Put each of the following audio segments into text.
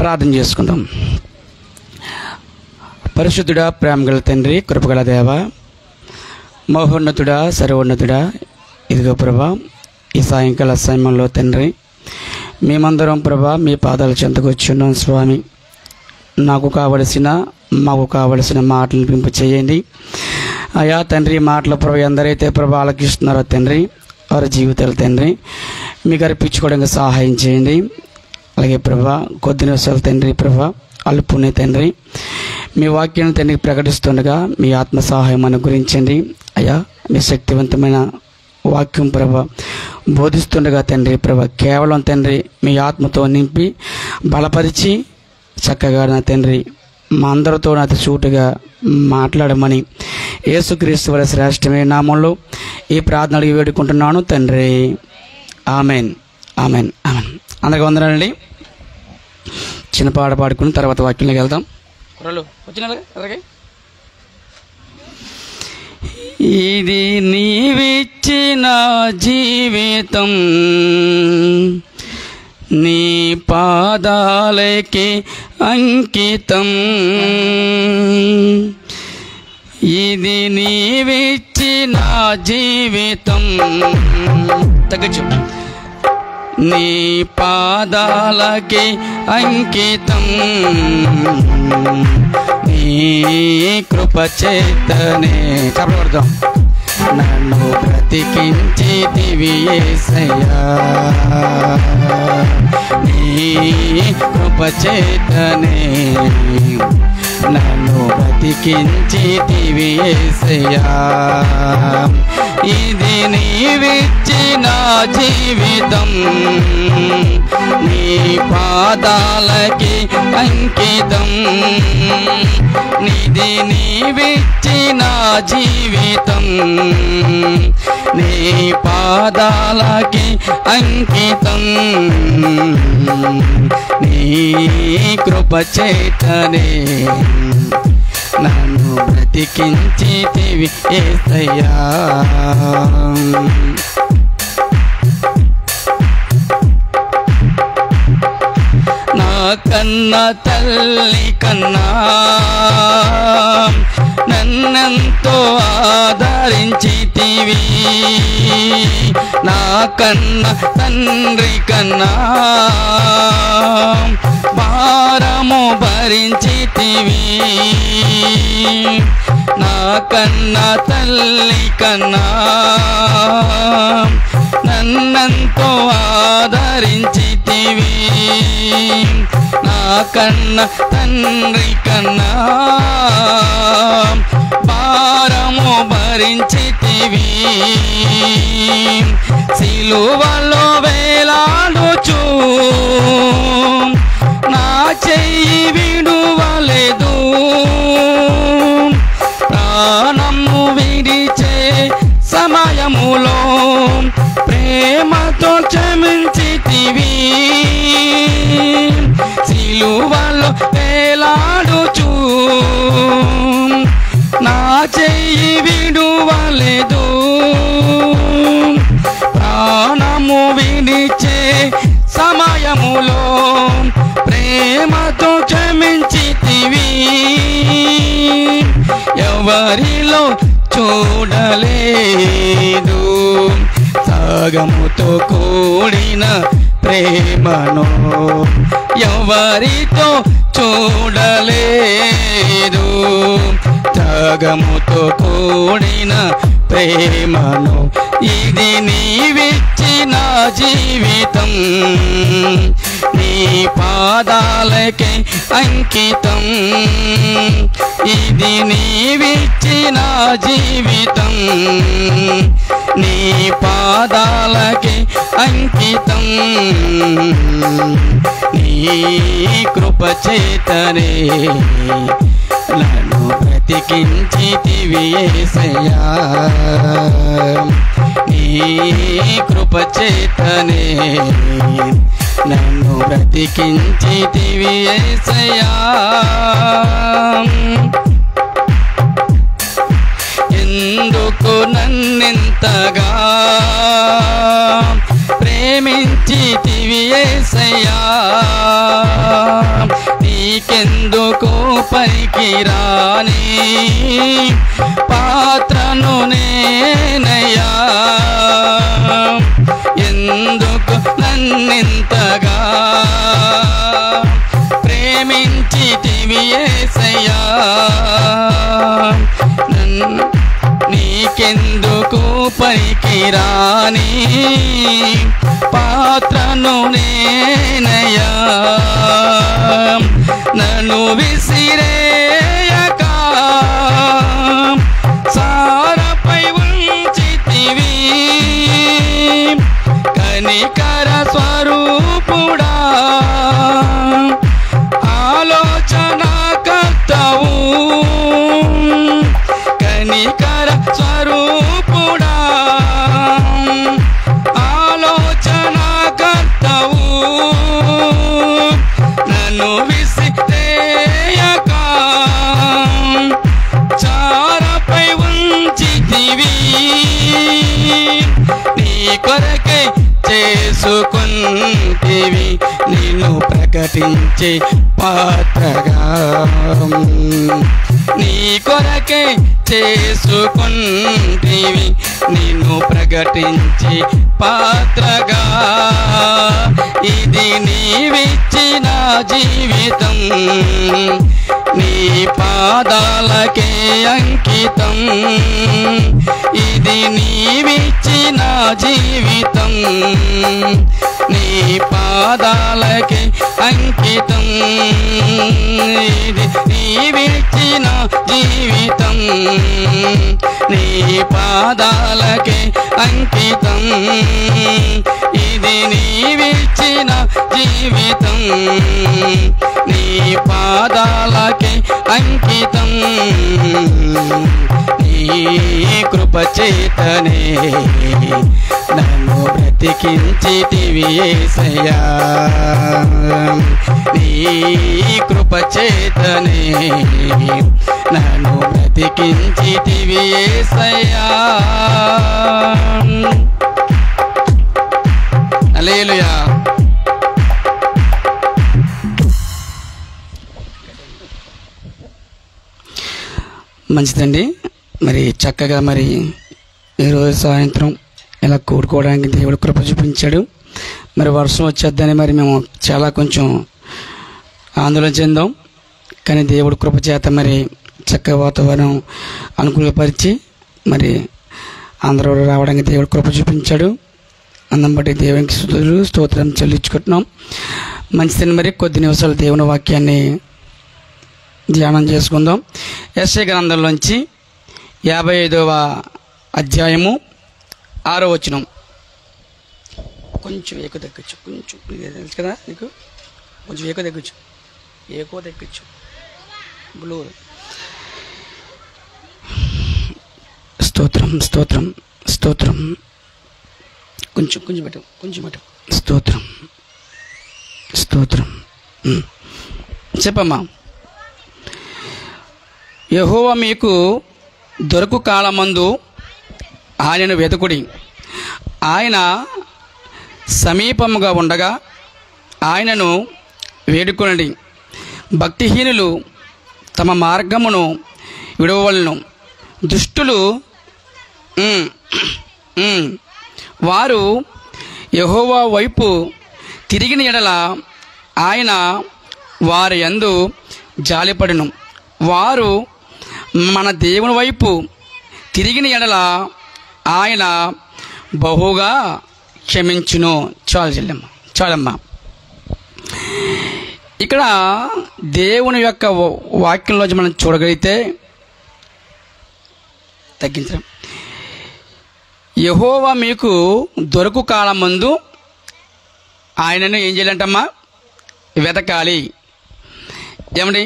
ప్రార్థన చేసుకుందాం. పరిశుద్ధుడా, ప్రేమగల తండ్రి, కృపగల దేవ, మహోన్నతుడా, సర్వోన్నతుడా, ఇదిగో ప్రభా ఈ సాయంకాల సమయంలో తండ్రి మేమందరం ప్రభా మీ పాదాల చెంతకు వచ్చున్నాం స్వామి. మాకు కావలసిన మాటలను పెంపు చేయండి అయా తండ్రి. మాటల ప్రభా ఎందరైతే ప్రభా ఆలకిస్తున్నారో తండ్రి వారి జీవితాలు తండ్రి మీకు అర్పించుకోవడానికి సహాయం చేయండి. అలాగే ప్రభా కొద్ది నిమిషాలు తండ్రి ప్రభా అల్పునే తండ్రి మీ వాక్యాన్ని తండ్రి ప్రకటిస్తుండగా మీ ఆత్మ సహాయం అనుగ్రహించండి అయ్యా. మీ శక్తివంతమైన వాక్యం ప్రభా బోధిస్తుండగా తండ్రి ప్రభా కేవలం తండ్రి మీ ఆత్మతో నింపి బలపరిచి చక్కగా నా తండ్రి మా అందరితో నాతో సూటుగా మాట్లాడమని యేసుక్రీస్తు వారి శ్రేష్టమైన నామంలో ఈ ప్రార్థన అడిగి వేడుకుంటున్నాను తండ్రి. Amen, amen, amen. అందరికీ వందనాలండి. చిన్న పాట పాడుకుని తర్వాత వాక్యంలోకి వెళ్దాం. ఇది నీవిచ్చిన జీవితం, నీ పాదాలకి అంకితం. ఇది నీవిచ్చిన జీవితం, తగ్గచ్చు, నీ పాదాలకి అంకితం. నీ కృప చేతనే చెప్పబడదాం నన్ను బ్రతికించితివి యేసయ్యా. నీ కృప చేతనే నన్ను బ్రతికించితివి యేసయ్యా. ఇది నీవిచ్చిన జీవితం, నీ పాదాలకి అంకితం. నిది నీవిచ్చిన జీవితం, నీ పాదాలకి అంకితం. నీ కృప చేతనే నన్ను బ్రతికించితివి యేసయ్యా. నా కన్న తల్లి కన్నా నన్నెంతో ఆదరించితివి, నా కన్న తండ్రి కన్నా భారము భరించితివి. నా కన్న తల్లి కన్నా నన్నెంతో ఆదరించితివి, నా కన్న తండ్రి కన్నా భారము భరించితివి. సిలువలో వేలాడుచు నా చెయ్యి విడువలేదు, ప్రాణము విడిచే సమయములో ప్రేమతో క్షమించితివి. సిలువలో వేలాడుచు నా చెయ్యి విడువలేదు, ప్రాణము విడిచే సమయములో ప్రేమతో క్షమించితివి. ఎవరిలో చూడలేదు త్యాగముతో కూడిన ప్రేమను, ఎవరితో చూడలేదు త్యాగముతో కూడిన ప్రేమను. ఇది నీవిచ్చిన జీవితం, నీ పాదాలకే అంకితం. ఇది నీవిచ్చిన జీవితం, నీ పాదాలకే అంకితం. నీ కృప చేతనే నన్ను బ్రతికించితివి యేసయ్యా. నీ కృప చేతనే నన్ను బ్రతికించితివి యేసయ్యా. ఎందుకు నన్నెంతగా ప్రేమించితివి యేసయ్యా. నీకెందుకు పైకి రాని పాత్రను నేనయ్యా, ఎందుకు నన్నింతగా ప్రేమించితివి యేసయ్యా, నీకెందుకు పైకి రాని పాత్రను నేనయ్యా, నన్ను విసిరేయక సారపై ఉంచితివి, కనికర స్వరూపుడా ఆలోచనకర్తవు, కనికర స్వరూపుడా ఆలోచనకర్తవు, నన్ను విసిరేయక చారపై ఉంచితివి, నీ కొరకై చేసుకుంటివి నిన్ను ప్రకటించే పాత్రగా, నీ కొరకై చేసుకుంటివి నిన్ను ప్రకటించే పాత్రగా, ఇది నీవిచ్చిన జీవితం, నీ పాదాలకే అంకితం, ఇది నీవిచ్చిన జీవితం, నీ పాదాలకే అంకితం, ఇది నీవిచ్చిన జీవితం, నీ పాదాలకే అంకితం, ఇది నీవిచ్చిన జీవితం, నీ పాదాలకే అంకితం, నీ కృప చేతనే నన్ను బ్రతికించితివి యేసయ్యా, నీ కృప చేతనే నన్ను బ్రతికించితివి యేసయ్యా, హల్లెలూయా. మంచిదండి. మరి చక్కగా మరి ఈరోజు సాయంత్రం ఇలా కూడుకోవడానికి దేవుడు కృప చూపించాడు. మరి వర్షం వచ్చేద్దని మరి మేము చాలా కొంచెం ఆందోళన చెందాం. కానీ దేవుడు కృప చేత మరి చక్కగా వాతావరణం అనుకూలపరిచి మరి అందరూ రావడానికి దేవుడు కృప చూపించాడు. అందం బట్టి దేవునికి స్తుతులు స్తోత్రం చెల్లించుకుంటున్నాం. మంచిదని మరి కొద్ది నిమిషాలు దేవుని వాక్యాన్ని ధ్యానం చేసుకుందాం. యెషయా గ్రంథంలోంచి 55వ అధ్యాయము 6వ వచనం. కొంచెం ఎక్కువ తగ్గచ్చు, కొంచెం తెలుసు కదా నీకు, కొంచెం ఎక్కువ తగ్గచ్చు బ్లూ. స్తోత్రం స్తోత్రం స్తోత్రం. కొంచెం పెట్టు. స్తోత్రం స్తోత్రం. చెప్పమ్మా. యెహోవా మీకు దొరకు కాలమందు ఆయనను వెతుకుడి, ఆయన సమీపముగా ఉండగా ఆయనను వేడుకొనండి. భక్తిహీనులు తమ మార్గమును విడవవలెను, దుష్టులు వారు యెహోవా వైపు తిరిగిన ఎడల ఆయన వారి యందు జాలిపడును. వారు మన దేవుని వైపు తిరిగిన ఎడల ఆయన బహుగా క్షమించును. చాలమ్మా. ఇక్కడ దేవుని యొక్క వాక్యంలోంచి మనం చూడగలిగితే తగ్గించడం, యెహోవా మీకు దొరకు కాలమందు ఆయనను ఏం చేయాలంటమ్మా? వెతకాలి. ఏమండి,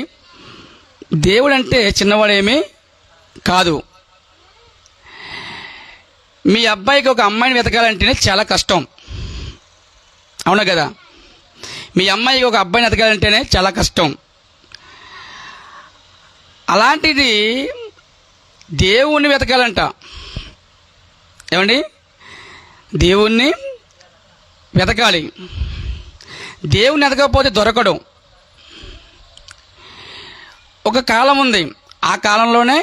దేవుడు అంటే చిన్నవాడేమీ కాదు. మీ అబ్బాయికి ఒక అమ్మాయిని వెతకాలంటేనే చాలా కష్టం, అవునా కదా? మీ అమ్మాయికి ఒక అబ్బాయిని వెతకాలంటేనే చాలా కష్టం. అలాంటిది దేవుణ్ణి వెతకాలంట. ఏమండి, దేవుణ్ణి వెతకాలి. దేవుణ్ణి వెతకపోతే దొరకడం. ఒక కాలం ఉంది, ఆ కాలంలోనే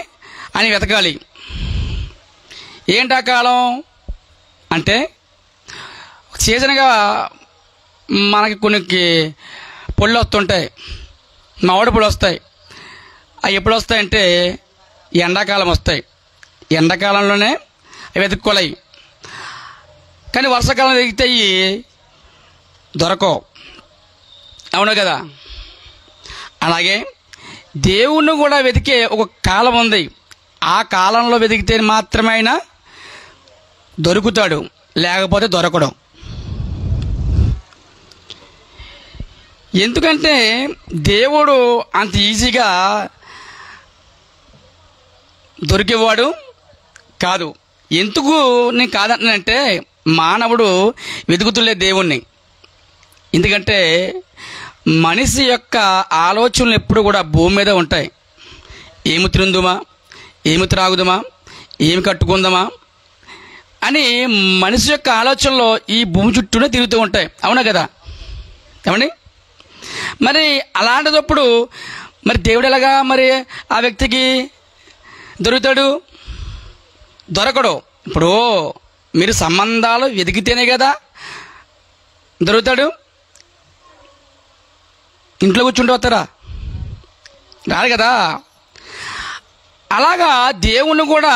ఆయన వెతకాలి. ఏంటి ఆ కాలం అంటే, సీజన్గా మనకి కొన్ని పళ్ళు వస్తుంటాయి, మామిడి పళ్ళు వస్తాయి. అవి ఎప్పుడు వస్తాయంటే ఎండాకాలం వస్తాయి. ఎండాకాలంలోనే అవి వెతుక్కోలేయి. కానీ వర్షాకాలం వెతికితే అవి దొరకవు, అవును కదా. అలాగే దేవుణ్ణి కూడా వెతికే ఒక కాలం ఉంది. ఆ కాలంలో వెతికితే మాత్రమే ఆయన దొరుకుతాడు, లేకపోతే దొరకడు. ఎందుకంటే దేవుడు అంత ఈజీగా దొరికేవాడు కాదు. ఎందుకు నేను కాదంటానంటే, మానవుడు వెతుకుతులే దేవుణ్ణి. ఎందుకంటే మనిషి యొక్క ఆలోచనలు ఎప్పుడు కూడా భూమి మీద ఉంటాయి. ఏమి తిందుమా, ఏమి త్రాగుదామా, ఏమి కట్టుకుందామా అని మనిషి యొక్క ఆలోచనలో ఈ భూమి చుట్టూనే తిరుగుతూ ఉంటాయి, అవునా కదా. ఏమండి, మరి అలాంటిదప్పుడు మరి దేవుడు ఎలాగా మరి ఆ వ్యక్తికి దొరుకుతాడు? దొరకడు. ఇప్పుడు మీరు సంబంధాలు వెతికితేనే కదా దొరుకుతాడు. ఇంట్లో కూర్చుంటూ వస్తారా? రాదు కదా. అలాగా దేవుణ్ణి కూడా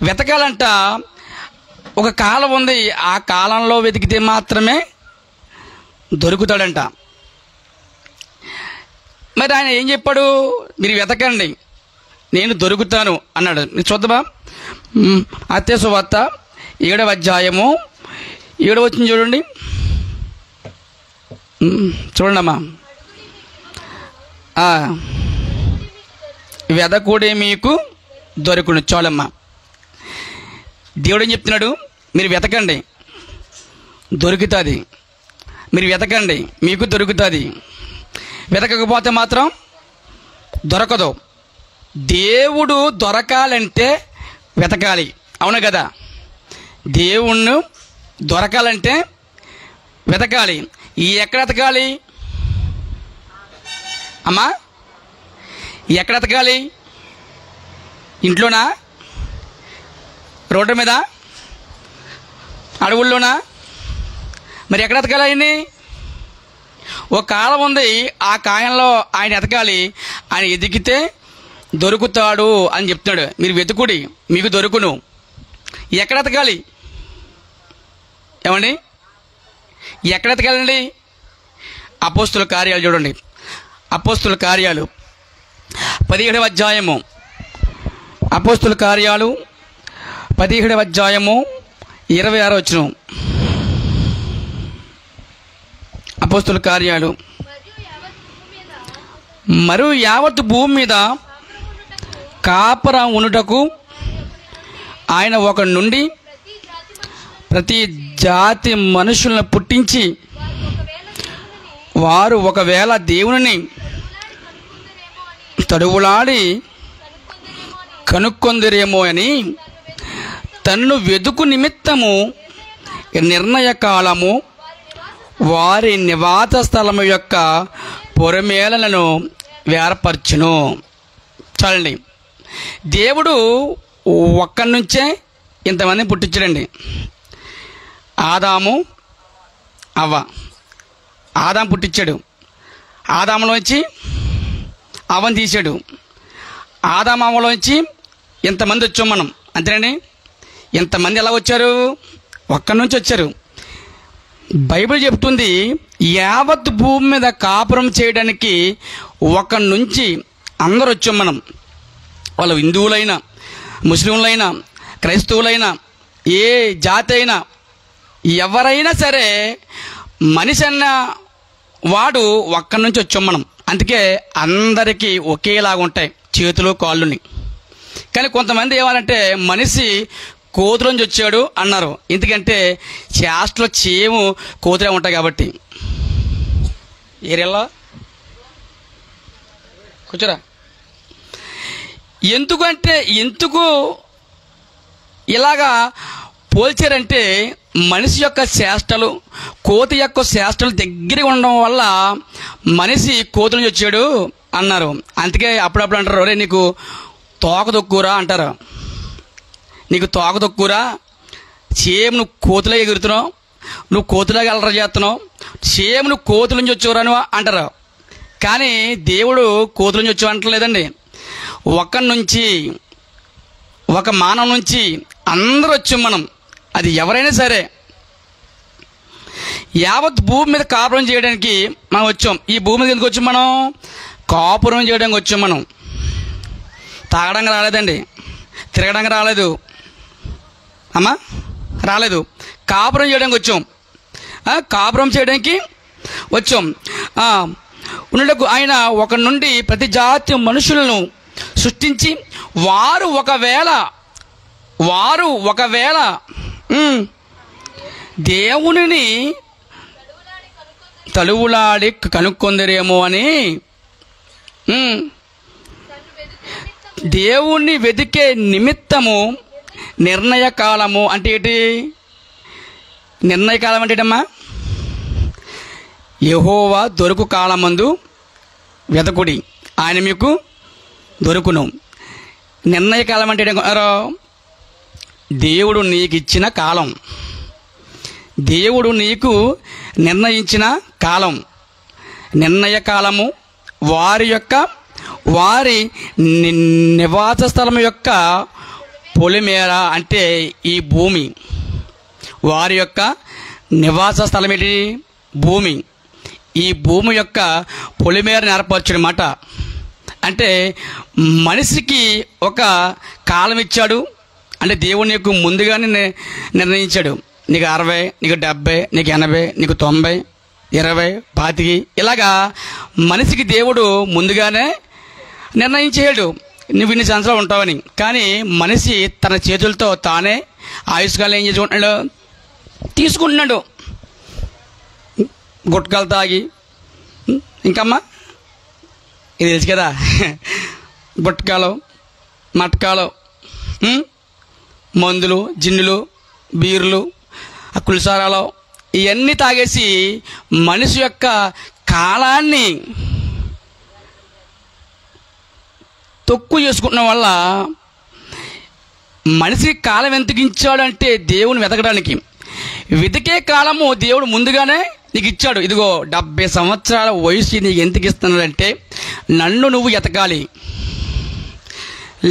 వెతకాలంట ఒక కాలం ఉంది. ఆ కాలంలో వెతికితే మాత్రమే దొరుకుతాడంట. మరి ఆయన ఏం చెప్పాడు? మీరు వెతకండి, నేను దొరుకుతాను అన్నాడు. మీరు చూద్దామా, మత్తయి సువార్త 7వ అధ్యాయము 7వ వచనం చూడండి. చూడండమ్మా. వెదకుడే మీకు దొరుకును. చాలమ్మా. దేవుడు ఏం చెప్తున్నాడు? మీరు వెతకండి, దొరుకుతుంది. మీరు వెతకండి, మీకు దొరుకుతుంది. వెతకకపోతే మాత్రం దొరకదు. దేవుడు దొరకాలంటే వెతకాలి, అవును కదా. దేవుణ్ణి దొరకాలంటే వెతకాలి. ఎక్కడ వెతకాలి అమ్మా? ఎక్కడ వెతకాలి? ఇంట్లోనా, రోడ్డు మీద, అడవుల్లోనా? మరి ఎక్కడ వెతకాలి ఆయన్ని? ఒక కాలం ఉంది, ఆ కాలంలో ఆయన వెతకాలి. ఆయన ఎదిగితే దొరుకుతాడు అని చెప్తున్నాడు. మీరు వెతుకుడి, మీకు దొరుకును. ఎక్కడ వెతకాలి ఏమండి? ఎక్కడ వెతకాలండి? అపోస్తుల కార్యాలు చూడండి. అపోస్తుల కార్యాలు 17వ అధ్యాయము. అపోస్తుల కార్యాలు 17వ అధ్యాయము 26వ వచనం. అపోస్తుల కార్యాలు. మరియు యావత్ భూమి మీద కాపరా ఉనుటకు ఆయన ఒక నుండి ప్రతి జాతి మనుషులను పుట్టించి, వారు ఒకవేళ దేవుని తడువులాడి కనుక్కొందిరేమో అని తన్ను వెదుకు నిమిత్తము నిర్ణయ కాలము వారి నివాస స్థలము యొక్క పొరమేలను వేరపరచును. చాలండి. దేవుడు ఒక్కడి నుంచే ఇంతమందిని పుట్టించాడండి. ఆదాము, అవ్వ. ఆదాము పుట్టించాడు, ఆదాములోంచి అవ్వని తీశాడు. ఆదాము అవ్వలోంచి ఎంతమంది వచ్చాం మనం, అంతేనండి. ఎంతమంది ఎలా వచ్చారు? ఒక్కడి నుంచి వచ్చారు. బైబిల్ చెప్తుంది, యావత్ భూమి మీద కాపురం చేయడానికి ఒకడి నుంచి అందరూ వచ్చాం మనం. వాళ్ళు హిందువులైనా, ముస్లింలైనా, క్రైస్తవులైనా, ఏ జాతి అయినా, ఎవరైనా సరే మనిషి అన్న వాడు ఒక్కడి నుంచి వచ్చాం మనం. అందుకే అందరికీ ఒకేలాగా ఉంటాయి చేతులు కాళ్ళుని. కానీ కొంతమంది ఏమనంటే మనిషి కోతులోంచి వచ్చాడు అన్నారు. ఎందుకంటే చేష్టలో చేము కోతులే ఉంటాయి కాబట్టి. ఏరియల్లో కూర్చోరా. ఎందుకు ఇలాగా పోల్చారంటే మనిషి యొక్క చేష్టలు కోతి యొక్క చేష్టలు దగ్గరగా ఉండడం వల్ల మనిషి కోతి నుంచి వచ్చాడు అన్నారు. అందుకే అప్పుడప్పుడు అంటారు, ఒరే నీకు తోక తొక్కురా అంటారు. నీకు తోక తొక్కురా, సేమ్ నువ్వు కోతిలా ఎగురుతున్నావు, నువ్వు కోతిలాగా అలర చేస్తున్నావు, సేమ్ నువ్వు కోతుల నుంచి వచ్చేవరాను అంటారు. కానీ దేవుడు కోతుల నుంచి వచ్చి అంటలేదండి. ఒకరి నుంచి, ఒక మానవ నుంచి అందరూ వచ్చాం మనం. అది ఎవరైనా సరే యావత్ భూమి మీద కాపురం చేయడానికి మనం వచ్చాం. ఈ భూమి మీద ఎందుకు వచ్చాం? మనం కాపురం చేయడానికి వచ్చాం. మనం తాగడానికి రాలేదండి, తిరగడానికి రాలేదు అమ్మా, రాలేదు. కాపురం చేయడానికి వచ్చాం. కాపురం చేయడానికి వచ్చాం. ఉన్నకు ఆయన ఒక నుండి ప్రతి జాతి మనుషులను సృష్టించి వారు ఒకవేళ దేవునిని తలువులాడి కనుక్కొందరేమో అని దేవుణ్ణి వెతికే నిమిత్తము నిర్ణయ కాలము అంటే ఏంటి? నిర్ణయ కాలం అంటే ఏంటమ్మా? యెహోవా దొరుకు కాలమందు వెతకుడి, ఆయన మీకు దొరుకును. నిర్ణయ కాలం అంటే దేవుడు నీకు ఇచ్చిన కాలం, దేవుడు నీకు నిర్ణయించిన కాలం. నిర్ణయ కాలము వారి నివాస స్థలం యొక్క పొలిమేర అంటే ఈ భూమి. వారి యొక్క నివాస స్థలం ఏంటి? భూమి. ఈ భూమి యొక్క పొలిమేరని ఏర్పరచడమాట. అంటే మనిషికి ఒక కాలం ఇచ్చాడు. అంటే దేవుడు నీకు ముందుగానే నిర్ణయించాడు. నీకు 60, నీకు 70, నీకు 80, నీకు 90, 20, 25 ఇలాగా మనిషికి దేవుడు ముందుగానే నిర్ణయించాడు నువ్వు ఇన్ని సంవత్సరాలు ఉంటావని. కానీ మనిషి తన చేతులతో తానే ఆయుష్కాలం ఏం చేసుకుంటున్నాడు? తీసుకుంటున్నాడు. గుట్కాలు తాగి, ఇంకమ్మా ఇది తెలుసు కదా, గుట్కాలు, మట్కాలు, మందులు, జిన్నులు, బీర్లు, కుల్సారాలు ఇవన్నీ తాగేసి మనిషి యొక్క కాలాన్ని తక్కువ చేసుకుంటున్న వల్ల మనిషికి కాలం ఎందుకు ఇచ్చాడు అంటే దేవుని వెతకడానికి. వెతికే కాలము దేవుడు ముందుగానే నీకు ఇచ్చాడు. ఇదిగో 70 సంవత్సరాల వయసు నీకు ఎందుకు ఇస్తున్నాడంటే నన్ను నువ్వు ఎతకాలి.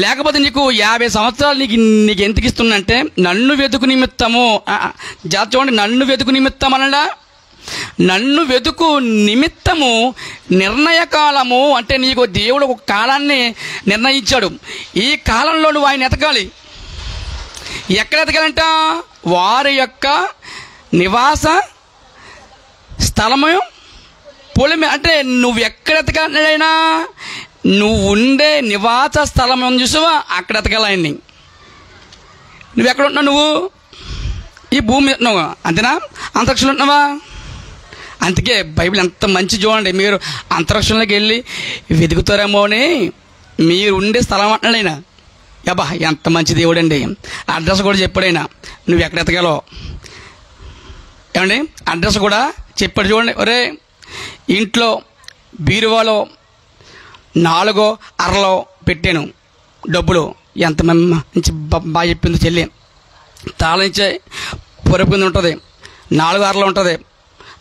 లేకపోతే నీకు 50 సంవత్సరాలు నీకు ఎందుకు ఇస్తున్నంటే నన్ను వెతుకు నిమిత్తము. చూడండి, నన్ను వెతుకు నిమిత్తం అనడా? నన్ను వెతుకు నిమిత్తము నిర్ణయ కాలము అంటే నీకు దేవుడు ఒక కాలాన్ని నిర్ణయించాడు. ఈ కాలంలో నువ్వు ఆయన ఎతకాలి. ఎక్కడ ఎతకాలంట? వారి యొక్క నివాస స్థలము పొలిమే. అంటే నువ్వు ఎక్కడ ఎతకాలైనా నువ్వు ఉండే నివాస స్థలం ఉంది చూసావా, అక్కడ ఎతకాలి ఆయన్ని. నువ్వు ఎక్కడ ఉంటున్నావు? నువ్వు ఈ భూమి మీద ఉంటున్నావు, అంతేనా? అంతరిక్షంలో ఉంటున్నావా? అందుకే బైబిల్ ఎంత మంచి చూడండి. మీరు అంతరిక్షంలోకి వెళ్ళి వెతుకుతారేమో అని మీరు ఉండే స్థలం అంటున్నాడు ఆయన. అబ్బా ఎంత మంచి దేవుడు అండి. అడ్రస్ కూడా చెప్పాడు ఆయన, నువ్వు ఎక్కడ ఎతగాలో. ఏమండి, అడ్రస్ కూడా చెప్పాడు. చూడండి, ఒరే ఇంట్లో బీరువాలో 4వ అరలో పెట్టాను డబ్బులు. ఎంత మంచి బాగా చెప్పింది చెల్లి. తాళం ఇచ్చే పొరుపు కింద ఉంటుంది, 4వ అరలో ఉంటుంది,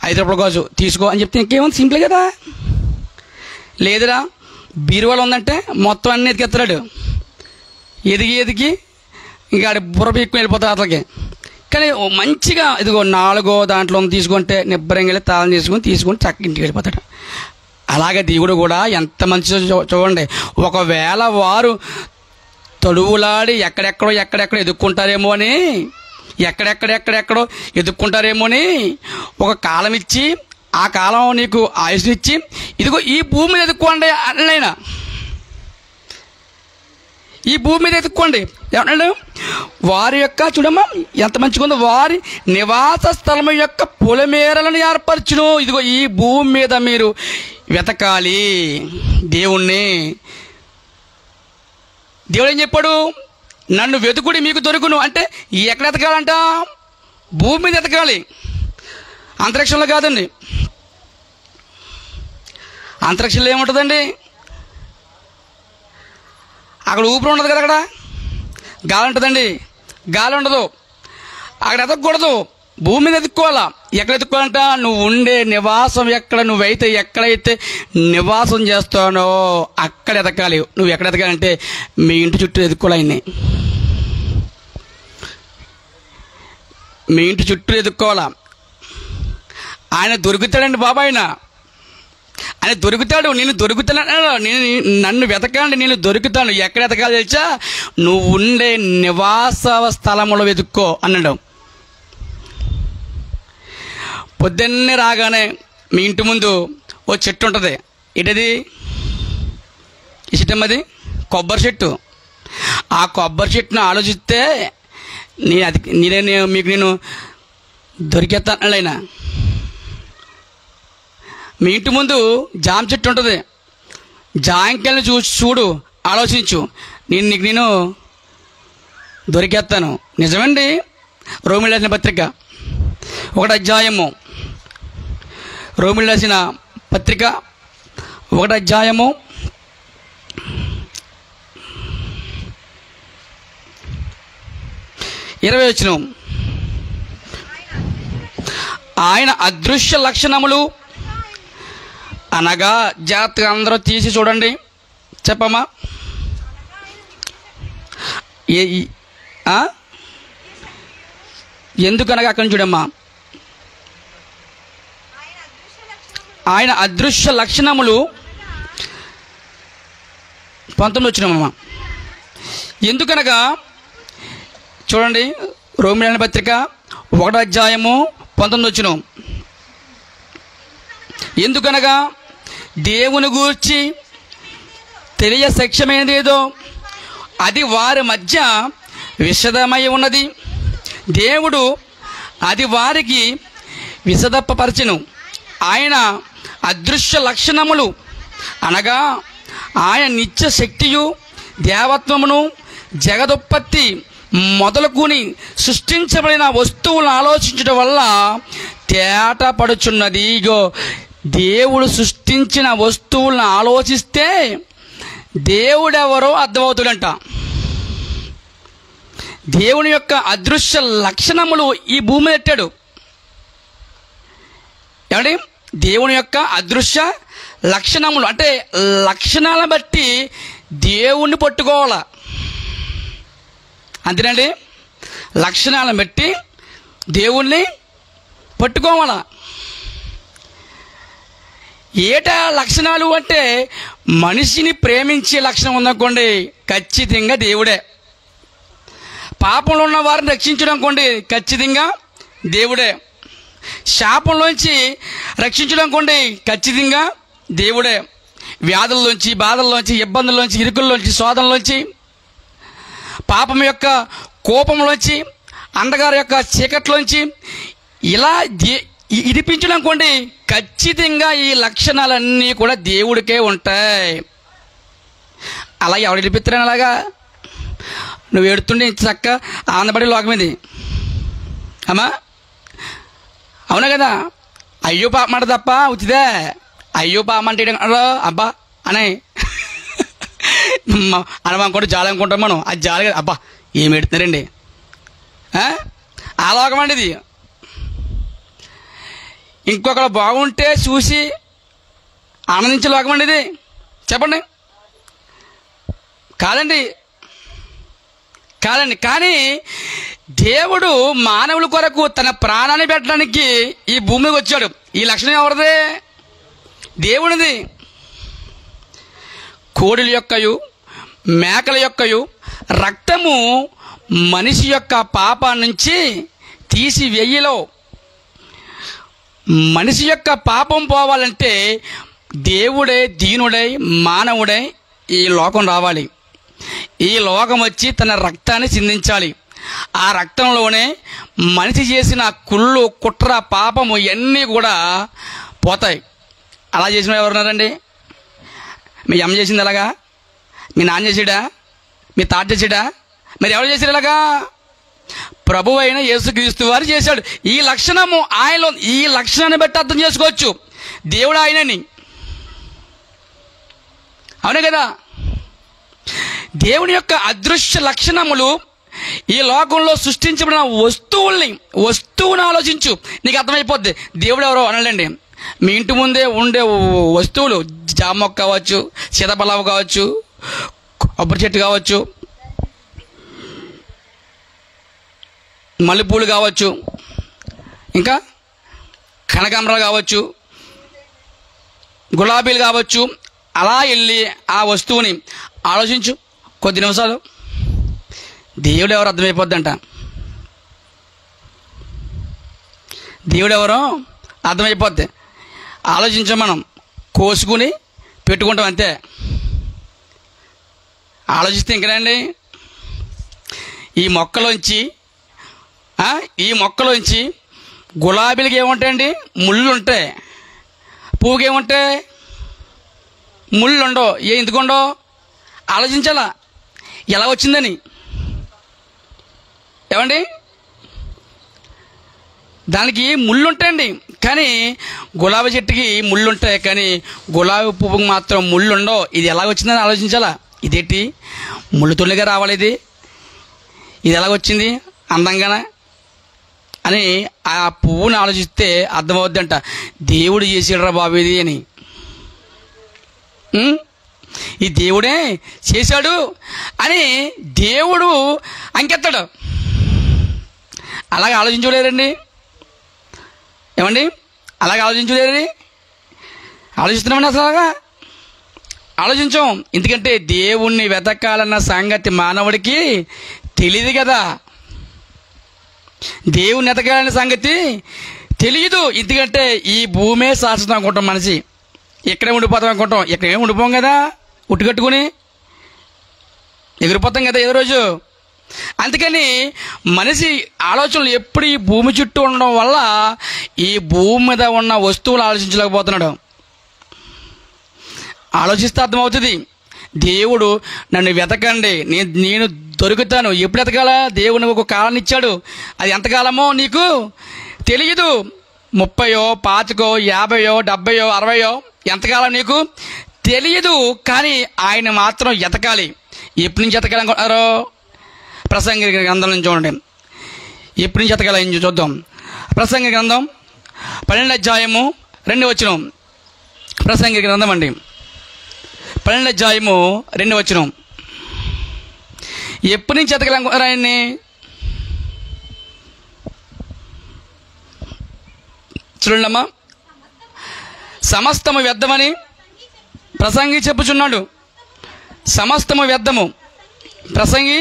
5 రూపాయల కాజు తీసుకో అని చెప్తే ఇంకేముంది, సింపుల్ కదా. లేదురా బీరువాలో ఉందంటే మొత్తం అన్నీ ఎతికెత్తాడు. ఎదిగి ఇంకా ఆడి బుర్ర ఎక్కువ వెళ్ళిపోతాడు అతనికి. కానీ మంచిగా ఇదిగో 4వ దాంట్లో తీసుకుంటే నిబ్బరంగా వెళ్ళి తాళం తీసుకొని చక్కగా ఇంటికి వెళ్ళిపోతాడు. అలాగే దేవుడు కూడా ఎంత మంచిదో చూడండి. ఒకవేళ వారు తడువులాడి ఎక్కడెక్కడో ఎదుక్కుంటారేమో అని, ఎక్కడెక్కడో ఎదుక్కుంటారేమో అని ఒక కాలం ఇచ్చి, ఆ కాలం నీకు ఆయుష్నిచ్చి ఇదిగో ఈ భూమి మీద ఎదుక్కోండి అన్నైనా, ఈ భూమి మీద ఎత్తుక్కోండి. ఏమన్నాడు? వారి యొక్క, చూడమ్మా ఎంత మంచిగా ఉందో, వారి నివాస స్థలం యొక్క పొలిమేరలను ఏర్పరచును. ఇదిగో ఈ భూమి మీద మీరు వెతకాలి దేవుణ్ణి. దేవుడు ఏం చెప్పాడు? నన్ను వెతుకుడి మీకు దొరుకును అంటే ఎక్కడ ఎతకాలంట? భూమి మీద ఎతకాలి, అంతరిక్షంలో కాదండి. అంతరిక్షంలో ఏముంటుందండి? అక్కడ ఊపిరి ఉండదు కదా, అక్కడ గాలి ఉంటుందండి, గాలి ఉండదు. అక్కడ ఎతకూడదు, భూమి మీద ఎత్తుక్కోవాలా. ఎక్కడ ఎత్తుక్కోవాలంట? నువ్వు ఉండే నివాసం ఎక్కడ, నువ్వైతే ఎక్కడైతే నివాసం చేస్తానో అక్కడ ఎతకాలి. నువ్వు ఎక్కడ ఎతకాలంటే మీ ఇంటి చుట్టూ ఎత్తుక్కోవాలి. ఆయన్ని మీ ఇంటి చుట్టూ ఎత్తుక్కోవాలా. ఆయన దొరుకుతాడండి బాబా, ఆయన దొరుకుతాడు. నేను దొరుకుతాను, నేను నన్ను వెతకండి, నేను దొరుకుతాను. ఎక్కడ ఎతకాలి తెలుసా? నువ్వు ఉండే నివాస స్థలంలో వెతుక్కో అన్నాడు. పొద్దున్నే రాగానే మీ ఇంటి ముందు ఓ చెట్టు ఉంటుంది. ఏంటది? ఈ చెట్టు అమ్మది కొబ్బరి చెట్టు. ఆ కొబ్బరి చెట్టును ఆలోచిస్తే నేను దొరికేస్తాను. అయినా మీ ఇంటి ముందు జామ చెట్టు ఉంటుంది. జాంకాయలను చూడు, ఆలోచించు, నేను దొరికేస్తాను. నిజమండి. రోమిలు రాసిన పత్రిక 1వ అధ్యాయము, రోమిలు రాసిన పత్రిక 1వ అధ్యాయము 20వ వచనం. ఆయన అదృశ్య లక్షణములు అనగా, జాగ్రత్తగా అందరూ తీసి చూడండి, చెప్పమ్మా. ఎందుకనగా అక్కడి నుంచి చూడమ్మా. ఆయన అదృశ్య లక్షణములు 19 వచ్చినమ్మా. ఎందుకనగా చూడండి, రోమిల పత్రిక 1వ అధ్యాయము 19 వచ్చిన. ఎందుకనగా దేవుని గూర్చి తెలియ సఖ్యమైనదేదో అది వారి మధ్య విశదమై ఉన్నది. దేవుడు అది వారికి విశదపరచెను. ఆయన అదృశ్య లక్షణములు అనగా ఆయన నిత్య శక్తియు దేవత్వమును జగదుత్పత్తి మొదలుకొని సృష్టించబడిన వస్తువులను ఆలోచించడం వల్ల తేటపడుచున్నది. ఇగో, దేవుడు సృష్టించిన వస్తువులను ఆలోచిస్తే దేవుడెవరో అర్థమవుతాడంట. దేవుని యొక్క అదృశ్య లక్షణములు ఈ భూమి పెట్టాడు. ఏమండి? దేవుని యొక్క అదృశ్య లక్షణములు అంటే లక్షణాలను బట్టి దేవుణ్ణి పట్టుకోవాలా, అంతేనండి. లక్షణాలను బట్టి దేవుణ్ణి పట్టుకోవాలా. ఏటా లక్షణాలు అంటే మనిషిని ప్రేమించే లక్షణం ఉందనుకోండి, ఖచ్చితంగా దేవుడే. పాపంలో ఉన్న వారిని రక్షించడం అనుకోండి, ఖచ్చితంగా దేవుడే. శాపంలోంచి రక్షించడం అనుకోండి, ఖచ్చితంగా దేవుడే. వ్యాధుల్లోంచి, బాధల్లోంచి, ఇబ్బందుల్లోంచి, ఇరుకుల్లోంచి, శోధనలోంచి, పాపం యొక్క కోపంలోంచి, అంధకారం యొక్క చీకట్లోంచి ఇలా ఇడిపించడం అనుకోండి, ఖచ్చితంగా ఈ లక్షణాలన్నీ కూడా దేవుడికే ఉంటాయి. అలా ఎవడు ఇడిపిస్తారని అలాగా నువ్వు ఎడుతుండే చక్క ఆనందపడే లోకం ఇది అమ్మా, అవునా కదా? అయ్యో పాపమాట తప్ప ఉచిదే. అయ్యో పాపమంటే అబ్బా అనే అనమనుకుంటే జాలి అనుకుంటాం మనం. అది జాలి కదా, అబ్బా ఏమి ఎడుతున్నారండి, ఆ లోకం అండి ఇది. ఇంకొకరు బాగుంటే చూసి ఆనందించే లోకం అండి ఇది. చెప్పండి, కాదండి కాదండి. కానీ దేవుడు మానవుల కొరకు తన ప్రాణాన్ని పెట్టడానికి ఈ భూమికి వచ్చాడు. ఈ లక్షణం ఎవరిది? దేవునిది. కోడిల యొక్కయు మేకల యొక్కయు రక్తము మనిషి యొక్క పాపం నుంచి తీసి వెయ్యిలో. మనిషి యొక్క పాపం పోవాలంటే దేవుడే దీనుడై మానవుడై ఈ లోకం రావాలి. ఈ లోకం వచ్చి తన రక్తాన్ని చిందించాలి. ఆ రక్తంలోనే మనిషి చేసిన కుళ్ళు, కుట్ర, పాపము ఇవన్నీ కూడా పోతాయి. అలా చేసిన ఎవరున్నారండి? మీ అమ్మ చేసింది అలాగా? మీ నాన్న చేసాడా? మీ తాత చేసాడా? మరి ఎవరు చేశారు ఇలాగా? ప్రభు అయిన యేసుక్రీస్తు వారు చేశాడు. ఈ లక్షణము ఆయనలో, ఈ లక్షణాన్ని బట్టి అర్థం చేసుకోవచ్చు దేవుడు ఆయనని. అవునే కదా? దేవుని యొక్క అదృశ్య లక్షణములు ఈ లోకంలో సృష్టించబడిన వస్తువుని ఆలోచించు, నీకు అర్థమైపోద్ది దేవుడు ఎవరో అనాలండి. మీ ఇంటి ముందే ఉండే వస్తువులు, జామ మొక్క కావచ్చు, సీతాఫలం కావచ్చు, కొబ్బరి చెట్టు కావచ్చు, మల్లెపూలు కావచ్చు, ఇంకా కనకాంబరాలు కావచ్చు, గులాబీలు కావచ్చు. అలా వెళ్ళి ఆ వస్తువుని ఆలోచించు కొద్ది నిమిషాలు. దేవుడు ఎవరో అర్థమైపోద్దంట. దేవుడు ఎవరో అర్థమైపోద్ది. ఆలోచించాం, మనం కోసుకుని పెట్టుకుంటాం అంతే. ఆలోచిస్తే ఇంకనండి, ఈ మొక్కలోంచి గులాబీలకి ఏముంటాయండి? ముళ్ళు ఉంటాయి. పువ్వుకి ఏముంటాయి? ముళ్ళు ఉండవు. ఎందుకుండో ఆలోచించాలా ఎలా వచ్చిందని. ఏమండి, దానికి ముళ్ళు ఉంటాయండి, కానీ గులాబీ చెట్టుకి ముళ్ళు ఉంటాయి, కానీ గులాబీ పువ్వుకి మాత్రం ముళ్ళు ఉండవు. ఇది ఎలా వచ్చిందని ఆలోచించాలా. ఇదేంటి ముళ్ళుతోనేగా రావాలి, ఇది ఎలాగొచ్చింది అందంగానే అని ఆ పువ్వుని ఆలోచిస్తే అర్థమవుద్దంట, దేవుడు చేసాడురా బాబు ఇది అని. ఈ దేవుడే చేశాడు అని దేవుడు అంకెత్తాడు. అలాగే ఆలోచించలేరండి. ఏమండి, అలాగే ఆలోచించలేరు. ఆలోచిస్తున్నామండి, అసలు అలాగా ఆలోచించాం. ఎందుకంటే దేవుణ్ణి వెతకాలన్న సంగతి మానవుడికి తెలియదు కదా. దేవుణ్ణి వెతకాలన్న సంగతి తెలియదు. ఎందుకంటే ఈ భూమే శాశ్వతం అనుకుంటాం. మనిషి ఇక్కడే ఉండిపోతాం అనుకుంటాం. ఇక్కడేమి ఉండిపోం కదా, ఉట్టుకట్టుకుని ఎగిరిపోతాం కదా ఏదో రోజు. అందుకని మనిషి ఆలోచనలు ఎప్పుడు ఈ భూమి చుట్టూ ఉండడం వల్ల ఈ భూమి మీద ఉన్న వస్తువులు ఆలోచించలేకపోతున్నాడు. ఆలోచిస్తే అర్థమవుతుంది, దేవుడు నన్ను వెతకండి, నేను దొరుకుతాను. ఎప్పుడు వెతకాలా? దేవుడు ఒక కాలాన్ని ఇచ్చాడు. అది ఎంతకాలమో నీకు తెలియదు. 30, 25, 50, 70, 60 ఎంతకాలం నీకు తెలియదు. కానీ ఆయన మాత్రం ఎతకాలి. ఎప్పటి నుంచి ఎతకాలనుకుంటున్నారో ప్రసంగి గ్రంథం నుంచి చూడండి. ఎప్పటి నుంచి ఎతకాలి చూద్దాం. ప్రసంగి గ్రంథం 12వ అధ్యాయము 2వ వచనం. ప్రసంగి గ్రంథం అండి 12వ అధ్యాయము 2వ వచనం. ఎప్పటి నుంచి ఎతకాలనుకుంటున్నారు ఆయన్ని? చూడండమ్మా, సమస్తము వ్యర్థమని ప్రసంగి చెప్పుచున్నాడు. సమస్తము వ్యర్థము. ప్రసంగి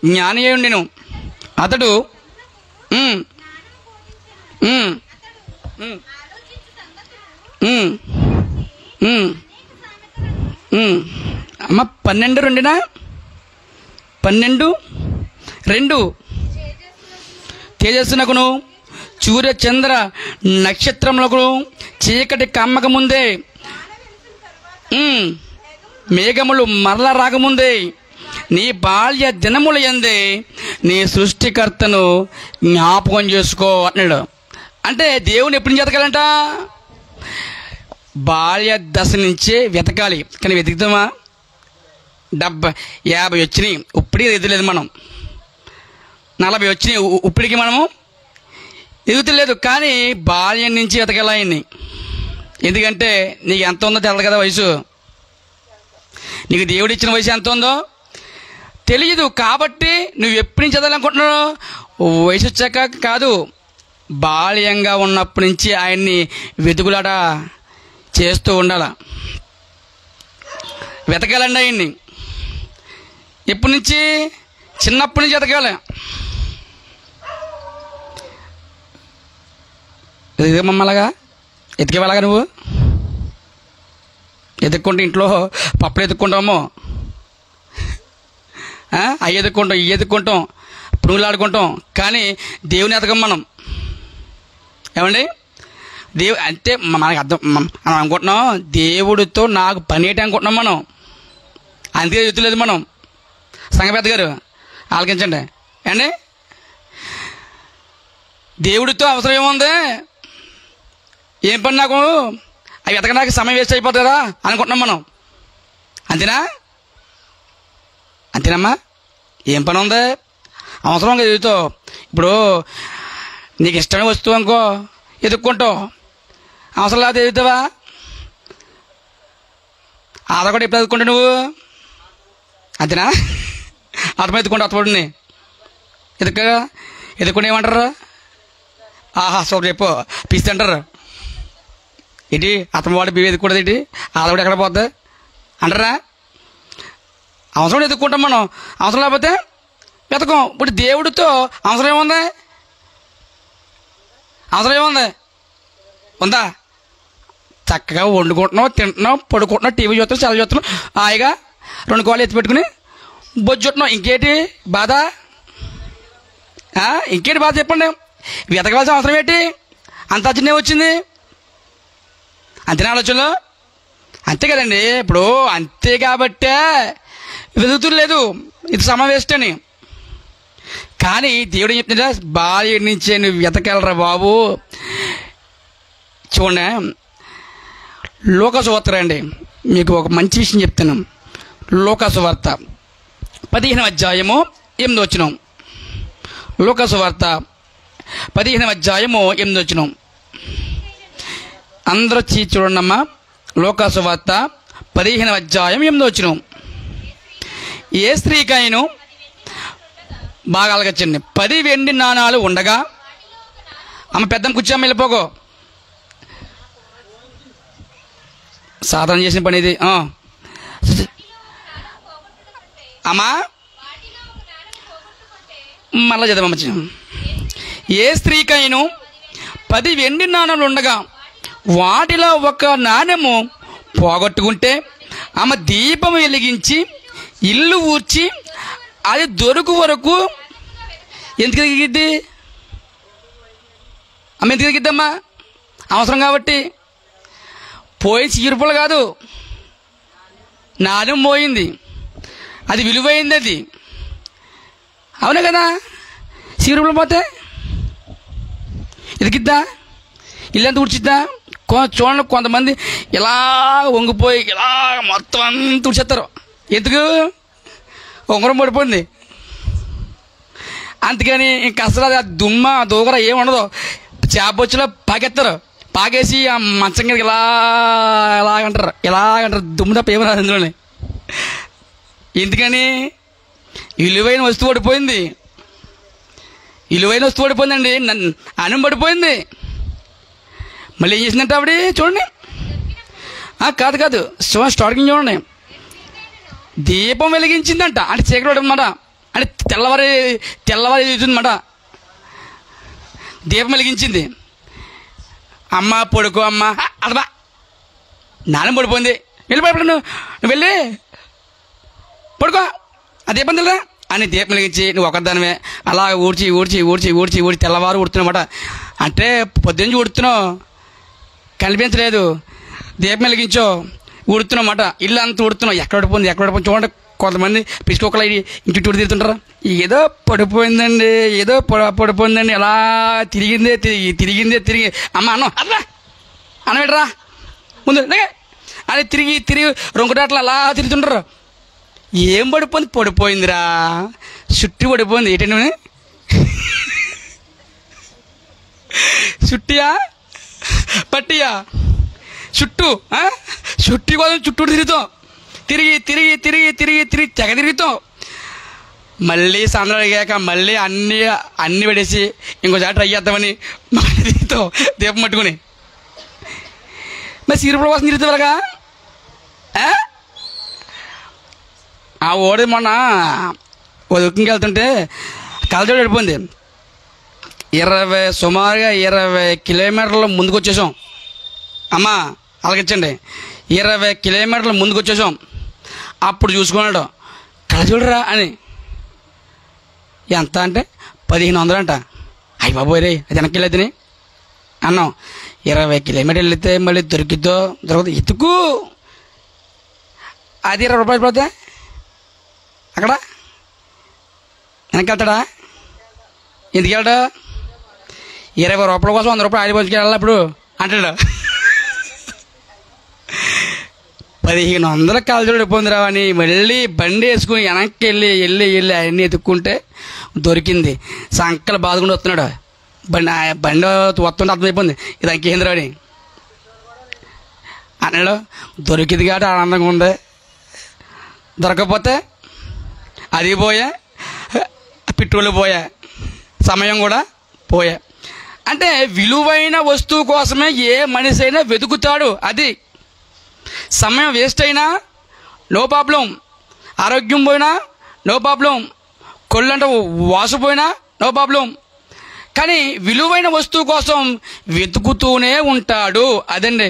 జ్ఞాని అయి ఉండెను. అతడు అమ్మ 12:2 12:2 తేజస్సునకును సూర్య చంద్ర నక్షత్రములకు చీకటి కమ్మక ముందే, మేఘములు మరల రాకముందే, నీ బాల్య దినముల యందే నీ సృష్టికర్తను జ్ఞాపకం చేసుకో అన్నాడు. అంటే దేవుని ఎప్పుడు నుంచి వెతకాలంట? బాల్య దశ నుంచే వెతకాలి. కానీ వెతుకుతామా? 70, 50 వచ్చినాయి, ఇప్పటికీ ఎదుగులేదు. మనం 40 వచ్చినాయి, ఇప్పటికీ మనము ఎదుగుతలేదు. కానీ బాల్యం నుంచి వెతకాలని. ఎందుకంటే నీకు ఎంత ఉందో తెలియదు కదా వయసు. నీకు దేవుడు ఇచ్చిన వయసు ఎంత ఉందో తెలియదు. కాబట్టి నువ్వు ఎప్పటి నుంచి చదవాలనుకుంటున్నావు? వయసు వచ్చాక కాదు, బాల్యంగా ఉన్నప్పటి నుంచి ఆయన్ని వెతుకులాట చేస్తూ ఉండాల. వెతకాలండి ఆయన్ని. ఎప్పటి నుంచి? చిన్నప్పటి నుంచి వెతకాలి. మమ్మల్లాగా ఎతికేవాళ్ళగా నువ్వు ఎదుక్కుంటే ఇంట్లో పప్పులు ఎదుక్కుంటామో, అవి ఎదుక్కుంటాం, ఇవి ఎదుక్కుంటాం, పురుగులు ఆడుకుంటాం. కానీ దేవుని ఎతకం మనం. ఏమండి, అంటే మనకు అర్థం, మనం అనుకుంటున్నాం దేవుడితో నాకు పని ఏంటి అనుకుంటున్నాం మనం. అందుకే ఎదుగుతలేదు మనం. సంగ పెద్ద గారు ఆలకించండి అండి. దేవుడితో అవసరం ఏముంది? ఏం పని నాకు అవి వెతకడానికి సమయం వేస్ట్ అయిపోతుంది కదా అనుకుంటున్నాం మనం. అంతేనా? అంతేనమ్మా? ఏం పని ఉంది? అవసరం కదా దేవుడితో. ఇప్పుడు నీకు ఇష్టమైన వస్తువు అనుకో ఎదుక్కుంటావు, అవసరం లేదా ఎదుగుతావా? ఆధార్ కూడా ఎప్పుడు ఎదుక్కుంటావు నువ్వు? అంతేనా? అర్థం ఎత్తుకుంటావు అత్తపడిని ఎదుక్కుంటే ఏమంటారు? ఆహా సూపర్ చెప్పు పిస్తే అంటారు. ఏంటి అతను బియ్యం ఎదుక్కూడదు, ఏంటి ఆధార్ ఎక్కడ పోద్ది అంటారా? అవసరం ఎదుక్కుంటాం మనం, అవసరం లేకపోతే వెతకం. ఇప్పుడు దేవుడితో అవసరం ఏముంది? అవసరం ఏముంది? ఉందా? చక్కగా వండుకుంటున్నావు, తింటున్నావు, పడుకుంటున్నావు, టీవీ చూస్తున్నావు, చాలా చూస్తున్నావు, హాయిగా 2 కాళ్ళు ఎత్తి పెట్టుకుని బొజ్జుంటున్నావు. ఇంకేంటి బాధ? ఇంకేంటి బాధ చెప్పండి? వెతకవలసిన అవసరం ఏంటి? అంత చిన్న వచ్చింది అంతేనా ఆలోచనలో? అంతే కదండి. ఇప్పుడు అంతే కాబట్టే వెతుకుతులేదు ఇది సమయం వేస్ట్ అని. కానీ దేవుడు ఏం చెప్తుంటే భార్య నుంచే నువ్వు వెతకెళ్ళరా బాబు. చూడండి, లోకసువార్త అండి, మీకు ఒక మంచి విషయం చెప్తాను. లోకసువార్త 15వ అధ్యాయము 8వ వచనం. లోకసువార్త 15వ అధ్యాయము 8వ వచనం. అందరూ చూడండి అమ్మా. లోకసువార్త 15వ అధ్యాయం 8వ వచనం. ఏ స్త్రీకైనా బాగా అలగచ్చండి 10 వెండి నాణాలు ఉండగా, అమ్మ పెద్దమ్మ కూర్చోమ్మ వెళ్ళిపోకో, సాధన చేసిన పని ఇది. అమ్మా మళ్ళా చదవమ్మ. ఏ స్త్రీకైనా 10 వెండి నాణాలు ఉండగా వాటిలో ఒక నాణెము పోగొట్టుకుంటే ఆమె దీపం వెలిగించి ఇల్లు ఊడ్చి అది దొరుకు వరకు ఎందుకు ఎదిగిద్ది? అమ్మ ఎందుకు ఎదిగిద్దమ్మా? అవసరం కాబట్టి. పోయి చీరుపులు కాదు, నాణ్యం పోయింది, అది విలువైంది, అది అవునా కదా? చీరుపులు పోతే ఎదిగిద్దా? ఇల్లంతా ఊడ్చిద్దా? చూడండి, కొంతమంది ఇలా వంగిపోయి ఇలా మొత్తం అంతా ఊడ్చేస్తారు. ఎందుకు? ఉంగరం పడిపోయింది. అందుకని ఇంక అసలు అది దుమ్మ దూగర ఏముండదు, చేపొచ్చిలో పాకెత్తారు, పాకేసి ఆ మంచం కిందకి ఇలాగంటారు దుమ్ము తప్ప ఏమన్నా అందులోనే. ఎందుకని? విలువైన వస్తువు పడిపోయింది, విలువైన వస్తువు పడిపోయిందండి, అన్నం పడిపోయింది. మళ్ళీ ఏం చేసిందంటే ఆవిడ చూడండి, కాదు స్టార్టింగ్ చూడండి, దీపం వెలిగించిందంట. అంటే చీకటి అనమాట, అంటే తెల్లవారి చూసిందన్నమాట. దీపం వెలిగించింది. అమ్మ పడుకో అమ్మ అదబా నాన్న పడిపోయింది, వెళ్ళిపోయి నువ్వు వెళ్ళి పడుకో, ఆ దీపం తెల్లరా అని దీపం వెలిగించి నువ్వు ఒకదానివే అలా ఊడ్చి ఊడ్చి ఊడ్చి ఊడ్చి ఊడ్చి తెల్లవారు ఊడుతున్నామాట. అంటే పొద్దున్నీ ఊడుతున్నావు, కనిపించలేదు, దీపం వెలిగించో ఊడుతున్నామాట, ఇల్లు అంతా ఊడుతున్నావు. ఎక్కడ పడిపోయింది చూడండి. కొంతమంది పిచ్చుకోకలు ఇంటి తిరుగుతుంటారు. ఏదో పడిపోయిందండి, ఏదో పడిపోయిందండి, ఎలా తిరిగి అమ్మ అన్నం పెట్టరా ముందు అని తిరిగి రొంగుడాట్లు అలా తిరుగుతుంటారు. ఏం పడిపోయిందిరా, చుట్టూ పడిపోయింది. ఏంటండి చుట్టియా పట్టియా చుట్టూ కోసం చుట్టూ తిరిగి తెగ తిరుగుతాం. మళ్ళీ సాయంత్రం అడిగాక మళ్ళీ అన్నీ పడేసి ఇంకోసారి ట్రై చేద్దామని మళ్ళీ తిరుగుతాం దీపం పట్టుకుని. మరి సీరుపుల కోసం తిరుగుతావుగా. ఆ ఓడి మొన్న ఉక్కింకి వెళ్తుంటే కలజోడు పడిపోయింది. సుమారుగా 20 కిలోమీటర్ల ముందుకు వచ్చేసాం. అమ్మా అలాగచ్చండి, 20 కిలోమీటర్ల ముందుకు వచ్చేసాం. అప్పుడు చూసుకున్నాడు, కలజోడురా అని. ఎంత అంటే 1500 అంట. అయ్యి బాబోయ్ రే, అది వెనక్కి వెళ్ళేదని అన్నాం. 20 కిలోమీటర్లు వెళితే మళ్ళీ దొరకదు ఎత్తుకు. అది 20 రూపాయలు పడితే అక్కడ వెనకెళ్తాడా? ఎందుకు వెళ్ళాడు? 20 రూపాయల కోసం 100 రూపాయలు ఆయిల్ పోసుకు వెళ్ళాలి అప్పుడు అంటాడు. 1500 కాల్చోడు పొందిరావు అని మళ్ళీ బండి వేసుకుని వెనక్కి వెళ్ళి అవన్నీ ఎత్తుక్కుంటే దొరికింది. సంకలు బాదుకుంటూ వస్తున్నాడు. బండి వస్తుంటే అర్థమైపోయింది ఇది అంకేంద్ర అని అన్నాడు. దొరికింది కాబట్టి ఆనందంగా ఉంది. దొరకకపోతే అది పోయా, పెట్రోల్ పోయా, సమయం కూడా పోయా. అంటే విలువైన వస్తువు కోసమే ఏ మనిషి అయినా వెతుకుతాడు. అది సమయం వేస్ట్ అయినా నో ప్రాబ్లం, ఆరోగ్యం పోయినా నో ప్రాబ్లం, కొళ్ళంట వాసిపోయినా నో ప్రాబ్లం. కానీ విలువైన వస్తువు కోసం వెతుకుతూనే ఉంటాడు. అదండి.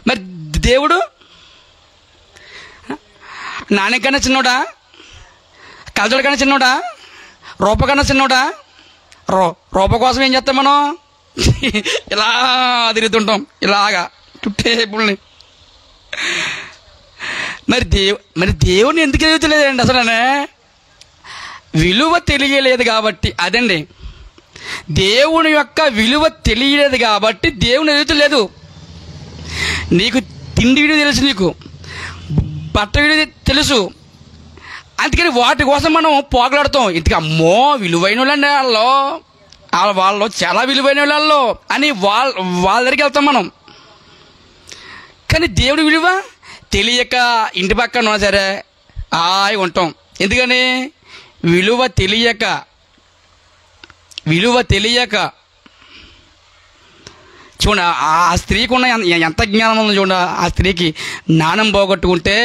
మరి దేవుడు నాణ్యకన్నా చిన్నోడా, కలజోడు కన్నా చిన్నోడా, రూపకన్నా చిన్నోడా? రూప కోసం ఏం చేస్తాం మనం? ఇలా తిరుగుతుంటాం ఇలాగా టేబుల్ని. మరి దేవుని ఎందుకు ఎదుగుతలేదండి? అసలు విలువ తెలియలేదు కాబట్టి. అదండి, దేవుని యొక్క విలువ తెలియలేదు కాబట్టి దేవుని ఎదుగుతలేదు. నీకు తిండి విలువ తెలుసు, నీకు బట్ట విలువ తెలుసు, అందుకని వాటి కోసం మనం పోగలాడుతాం. ఇంతకు అమ్మో విలువైన వాళ్ళండి వాళ్ళు చాలా విలువైన వాళ్ళు అని వాళ్ళ దగ్గరికి వెళ్తాం మనం. కానీ దేవుడి విలువ తెలియక ఇంటి పక్కన ఉన్నా సరే హాయి ఉంటాం. ఎందుకని? విలువ తెలియక. చూడ ఆ స్త్రీకి ఉన్న ఎంత జ్ఞానం ఉందో చూడ. ఆ స్త్రీకి జ్ఞానం పోగొట్టుకుంటే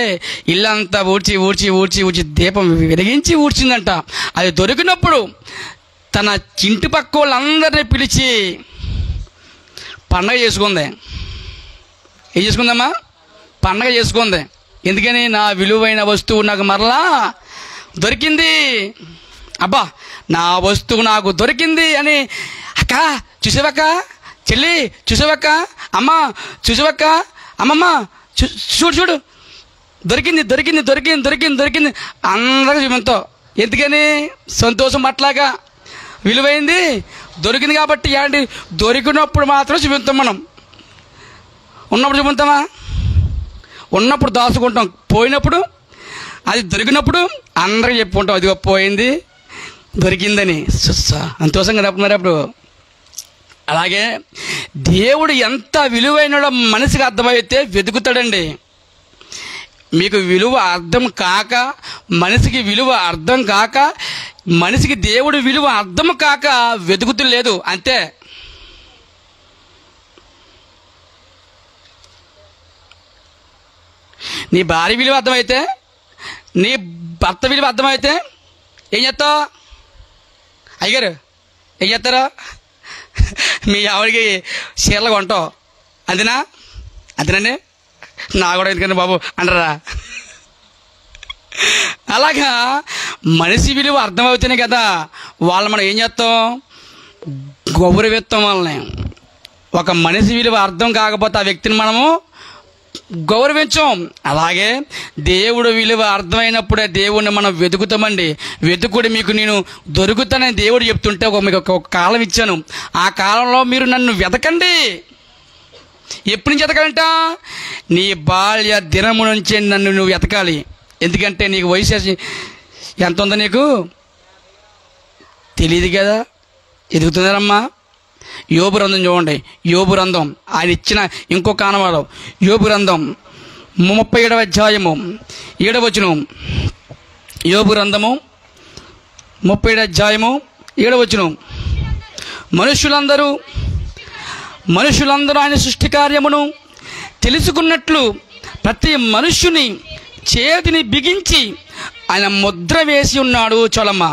ఇల్లంతా ఊడ్చి దీపం వెలిగించి ఊడ్చిందంట. అది దొరికినప్పుడు తన ఇంటి పక్క వాళ్ళందరినీ పిలిచి పండగ చేసుకుంది. ఏం చేసుకుందమ్మా? పండగ చేసుకుంది. ఎందుకని? నా విలువైన వస్తువు నాకు మరలా దొరికింది. అబ్బా నా వస్తువు నాకు దొరికింది అని. అక్క చూసావక్క, చెల్లి చూసావక్క, అమ్మ చూసావక్క, అమ్మమ్మ చూడు దొరికింది అందరికీ చూపిస్తాం. ఎందుకని? సంతోషం అట్లాగా విలువైంది దొరికింది కాబట్టి. ఏంటి? దొరికినప్పుడు మాత్రం చూపిస్తాం మనం. ఉన్నప్పుడు చూపుతామా? ఉన్నప్పుడు దాచుకుంటాం. పోయినప్పుడు, అది దొరికినప్పుడు అందరికి చెప్పుకుంటాం అది పోయింది దొరికిందని. సంతోషంగా తప్ప అప్పుడు. అలాగే దేవుడు ఎంత విలువైనడో మనిషికి అర్థమైతే వెతుకుతాడండి. మీకు విలువ అర్థం కాక, మనిషికి విలువ అర్థం కాక, మనిషికి దేవుడి విలువ అర్థం కాక వెతుకుతలేదు అంతే. నీ భార్య విలువ అర్థమైతే, నీ భర్త విలువ అర్థమైతే ఏం చేస్తావు? అయ్యగారు ఏం చేస్తారా? మీ ఆవిడికి చీరలు కొంటావు. అంతేనండి నా కూడా ఎందుకంటే బాబు అంటారా? అలాగా మనిషి విలువ అర్థమవుతేనే కదా వాళ్ళు మనం ఏం చేస్తాం? గౌరవిస్తాం వాళ్ళని. ఒక మనిషి విలువ అర్థం కాకపోతే ఆ వ్యక్తిని మనము గౌరవించాం. అలాగే దేవుడు విలువ అర్థమైనప్పుడే దేవుడిని మనం వెతుకుతామండి. వెతుకుడు మీకు నేను దొరుకుతానని దేవుడు చెప్తుంటే మీకు ఒక కాలం ఇచ్చాను. ఆ కాలంలో మీరు నన్ను వెతకండి. ఎప్పటి నుంచి వెతకాలంట? నీ బాల్య దినము నుంచే నన్ను నువ్వు వెతకాలి. ఎందుకంటే నీకు వయసు ఎంత ఉందో నీకు తెలియదు కదా. ఎదుగుతున్నారమ్మా. యోబు గ్రంథం చూడండి. యోబు గ్రంథం ఆయన ఇచ్చిన ఇంకొక ఆనవాదం. యోబు గ్రంథం 37వ అధ్యాయము 7వ వచనం. యోబు గ్రంథము 37వ అధ్యాయము 7వ వచనం. మనుషులందరూ ఆయన సృష్టి కార్యమును తెలుసుకున్నట్లు ప్రతి మనుష్యుని చేతిని బిగించి ఆయన ముద్ర వేసి ఉన్నాడు. చలమ్మ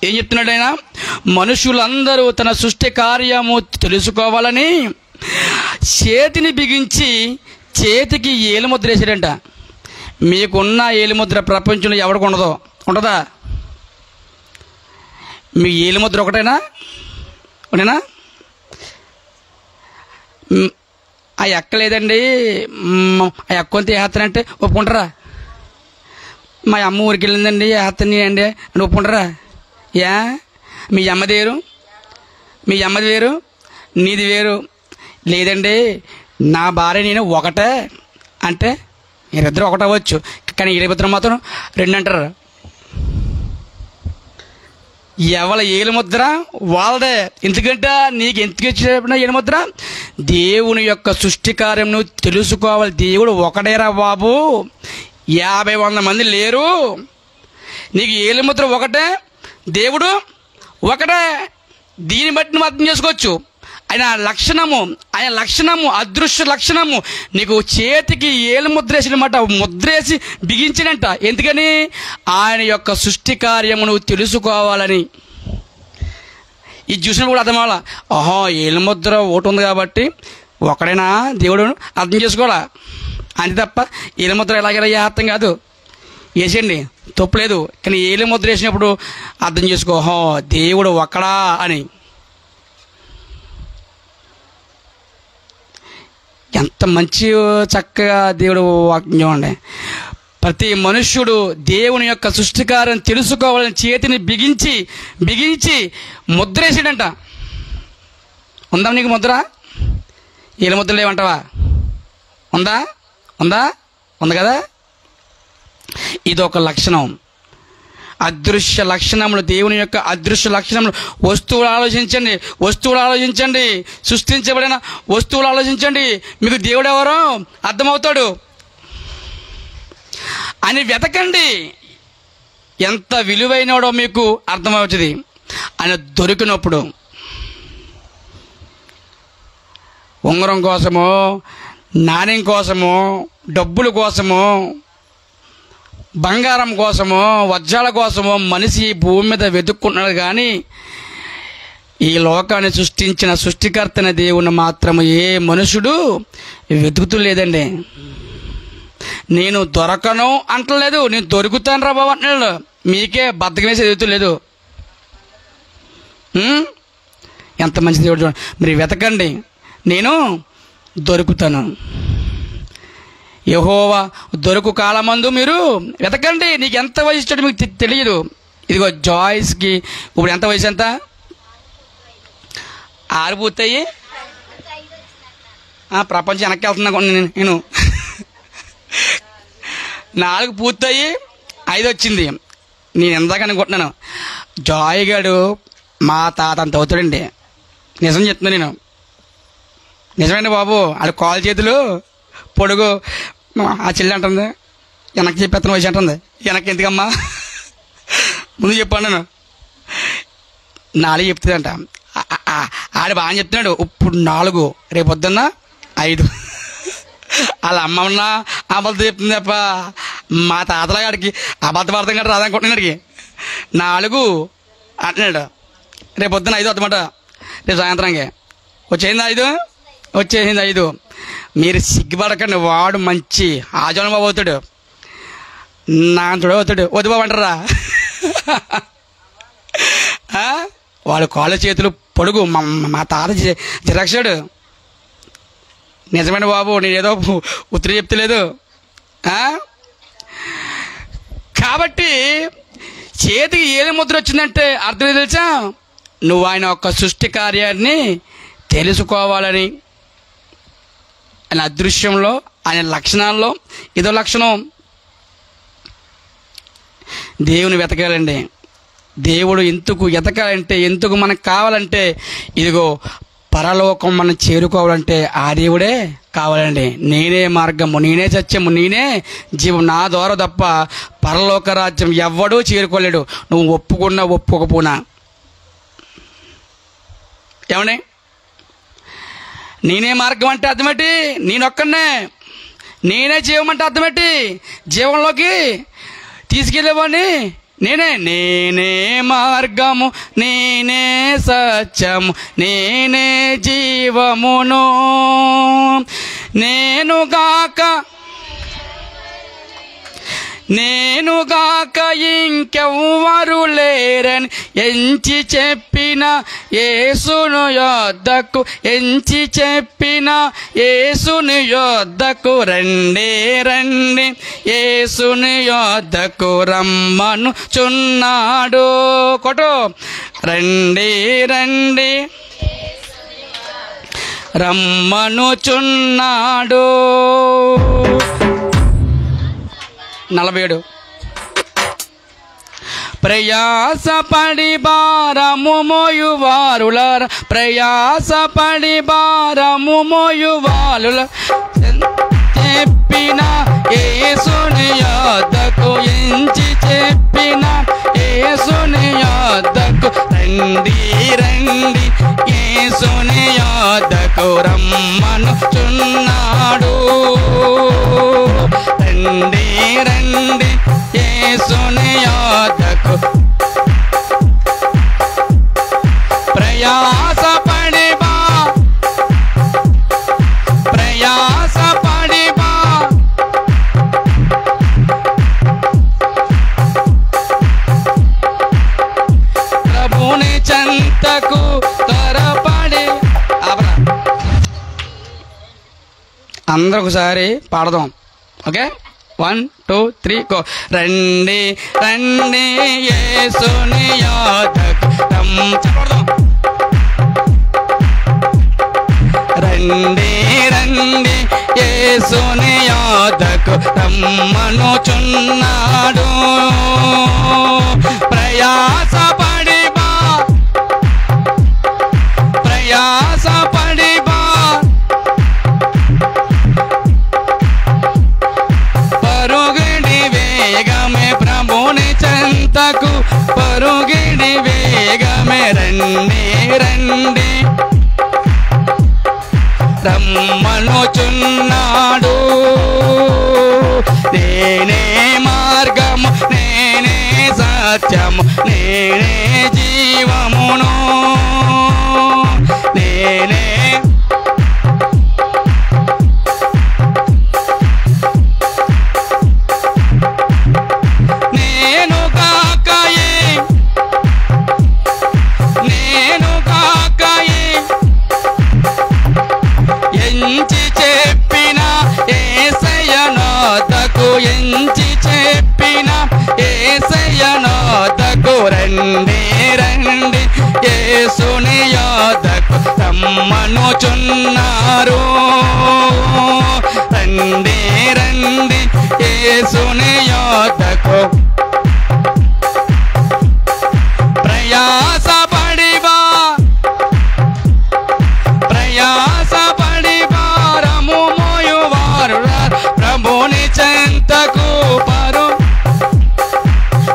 ఏం చెప్తున్నాడు ఆయన? మనుషులందరూ తన సృష్టి కార్యము తెలుసుకోవాలని చేతిని బిగించి చేతికి ఏలుముద్ర వేసాడంట. మీకున్న ఏలుముద్ర ప్రపంచంలో ఎవరికి ఉండదో? ఉండదా? మీ ఏలుముద్ర ఒకటేనా? ఆ ఎక్క లేదండి, ఆ ఎక్కంతా వేస్తానంటే ఒప్పుకుంటారా? మా అమ్మ ఊరికి వెళ్ళిందండి వేస్తాను అండి అని ఒప్పుకుంటారా? యా మీ అమ్మది వేరు, మీ అమ్మది వేరు, నీది వేరు. లేదండి నా భార్య నేను ఒకటే అంటే మీరిద్దరు ఒకటవచ్చు, కానీ వీళ్ళిద్దరు మాత్రం రెండు అంటారు. ఎవరి ఏలు ముద్ర వాళ్ళదే. ఎందుకంటే నీకు ఎందుకు ఇచ్చిన ఏలు ముద్ర? దేవుని యొక్క సృష్టి కార్యం నువ్వు తెలుసుకోవాలి. దేవుడు ఒకటేరా బాబు, 50-100 మంది లేరు. నీకు ఏలు ముద్ర ఒకటే, దేవుడు ఒకటే. దీన్ని బట్టి నువ్వు అర్థం చేసుకోవచ్చు. ఆయన లక్షణము అదృశ్య లక్షణము. నీకు చేతికి ఏలు ముద్రేసినమాట, ముద్రేసి బిగించినంట. ఎందుకని? ఆయన యొక్క సృష్టి కార్యము నువ్వు తెలుసుకోవాలని. ఇది చూసినప్పుడు కూడా అర్థం అవ్వాలా, ఓహో ఏలు ముద్ర ఒకటి ఉంది కాబట్టి ఒకడైనా దేవుడు అర్థం చేసుకోవాలా. అంతే తప్ప ఏలు ముద్ర ఎలాగైనా అర్థం కాదు, వేసేయండి తప్పులేదు. కానీ ఏలు ముద్ర వేసినప్పుడు అర్థం చేసుకో, ఓహో దేవుడు ఒక్కడా అని. ఎంత మంచి చక్కగా దేవుడు వాక్యం అండి. ప్రతి మనుష్యుడు దేవుని యొక్క సృష్టికారం తెలుసుకోవాలని చేతిని బిగించి ముద్రేసాడంట. ఉందా నీకు ముద్ర? ఏల ముద్ర లేవంటావా? ఉందా? ఉంది కదా. ఇదొక లక్షణం, అదృశ్య లక్షణములు. దేవుని యొక్క అదృశ్య లక్షణములు. వస్తువులు ఆలోచించండి, సృష్టించబడిన వస్తువులు ఆలోచించండి, మీకు దేవుడు ఎవరో అర్థమవుతాడు అని వెతకండి. ఎంత విలువైనడో మీకు అర్థమవుతుంది. ఆయన దొరికినప్పుడు ఉంగరం కోసమో, నాణ్యం కోసమో, డబ్బుల కోసమో, బంగారం కోసమో, వజ్రాల కోసమో మనిషి భూమి మీద వెతుక్కుంటున్నాడు. కానీ ఈ లోకాన్ని సృష్టించిన సృష్టికర్తన దేవుని మాత్రము ఏ మనుషుడు వెతుకుతూ లేదండి. నేను దొరకను అంటలేదు, నేను దొరుకుతాను రా బాబు అంటున్నాడు. మీకే బద్దకం వేసి ఎదుగుతలేదు. ఎంత మంచి దేవుడు చూడండి. మీరు వెతకండి, నేను దొరుకుతాను. యెహోవా దొరుకు కాలమందు మీరు వెతకండి. నీకు ఎంత వయసు ఇచ్చాడు మీకు తెలియదు. ఇదిగో జాయ్స్కి ఇప్పుడు ఎంత వయసు? ఎంత? 6 పూర్తయి ప్రపంచం వెనక్కి వెళ్తున్నా నేను. 4 పూర్తయి 5 వచ్చింది. నేను ఎందాక అనుకుంటున్నాను, జాయ్ గారు మా తాత అంత అవుతాడండి. నిజం చెప్తున్నా నేను, నిజమండి బాబు. ఆడు కాలు చేతులు పొడుగు. ఆ చెల్లి అంటుంది వెనక్కి చెప్పేస్తాను వయసు అంటుంది. వెనక్కి ఎందుకమ్మా, ముందు చెప్పాను నేను. 4 చెప్తుందంట. ఆడు బాగా చెప్తున్నాడు. ఇప్పుడు 4, రేపు పొద్దున్న 5. వాళ్ళ అమ్మన్నా అబద్ధం చెప్తుంది తప్ప మా తాతలా గాడికి అబద్ధం అర్థం కాదు రాదనుకుంటున్నాడికి. 4 అంటున్నాడు, రేపు పొద్దున్న 5 వద్దమాట. రేపు సాయంత్రానికి వచ్చేసింది 5. మీరు సిగ్గుపడకండి. వాడు మంచి ఆజోళం బాబు అవుతాడు, నాంతుడు అవుతాడు. వద్దు బాబు అంటారా? వాడు కాళ్ళు చేతులు పొడుగు. మా తాత జిరాక్షాడు. నిజమైన బాబు, నేనేదో ఉత్తరి చెప్తలేదు. కాబట్టి చేతికి ఏది ముద్ర వచ్చిందంటే అర్థం తెలుసా? నువ్వు ఆయన యొక్క సృష్టి కార్యాన్ని తెలుసుకోవాలని. ఆయన అదృశ్యంలో, ఆయన లక్షణాల్లో ఇదో లక్షణం. దేవుని వెతకాలండి. దేవుడు ఎందుకు వెతకాలంటే, ఎందుకు మనకు కావాలంటే, ఇదిగో పరలోకం మనం చేరుకోవాలంటే ఆ దేవుడే కావాలండి. నేనే మార్గము, నేనే సత్యము, నేనే జీవం, నా ద్వారా తప్ప పరలోక రాజ్యం ఎవ్వడూ చేరుకోలేడు. నువ్వు ఒప్పుకున్నా ఒప్పుకోకపోనా. ఏమండి? నేనే మార్గం అంటే అర్థమేంటి? నేనొక్కనే. నేనే జీవం అంటే అర్థమేంటి? జీవంలోకి తీసుకెళ్ళేవాడిని నేనే మార్గము, నేనే సత్యము, నేనే జీవమును, నేనుగాక ఇంకెవ్వరు లేరని ఎంచి చెప్పిన యేసును యొద్దకు, రండి యేసుని యొద్దకు రమ్మనుచున్నాడు. కొట్టు. రండి రండి రమ్మనుచున్నాడు. 47 ప్రయాసపడి భారము మోయువారులారా, ప్రయాసపడి భారము మోయువారుల చెప్పిన యేసుని యొద్దకు, ఎంచి చెప్పిన యేసుని యొద్దకు రండి రండి యేసుని యొద్దకు రమ్మనుచున్నాడు. రండి రండి యేసుని యొద్దకు. ప్రయాసపడి ప్రయాసపడి ప్రభుని చెంతకు త్వరపడి. అందరూ ఒకసారి పాడదాం. Okay, 1 2 3 go. రండి రండి యేసుని యొద్దకు చెప్పడదాం. రండి రండి యేసుని యొద్దకు రమ్మనుచున్నాడు. ప్రయాసపడి ప్రయాసపడి పరుగిడి వేగమే ప్రభుని చెంతకు, పరుగిడి వేగమే రండి రండి రమ్మనుచున్నాడు. నేనే మార్గము, నేనే సత్యము, నేనే జీవమును, నేనే ఎంచి చెప్పిన యేసయ్య యొద్దకు, ఎంచి చెప్పిన యేసయ్య యొద్దకు రండి రండి యేసుని యొద్దకు రమ్మనుచున్నారు. రండి రండి యేసుని యొద్దకు. ప్రయాసపడి ప్రయాసపడి భారము మోయువారులారా, ప్రభుని చెంతకు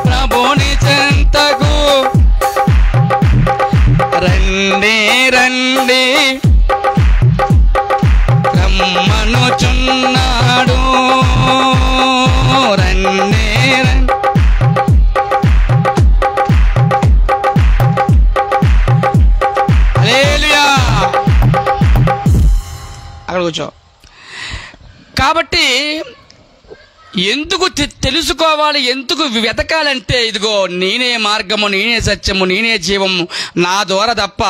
ప్రభుని చెంతకు రండి రండి రమ్మనుచున్నాడు. రండి రండి. హల్లెలూయా. అక్కడ కూర్చో. కాబట్టి ఎందుకు తెలుసుకోవాలి, ఎందుకు వెతకాలంటే ఇదిగో నేనే మార్గము, నేనే సత్యము, నేనే జీవము, నా ద్వారా తప్ప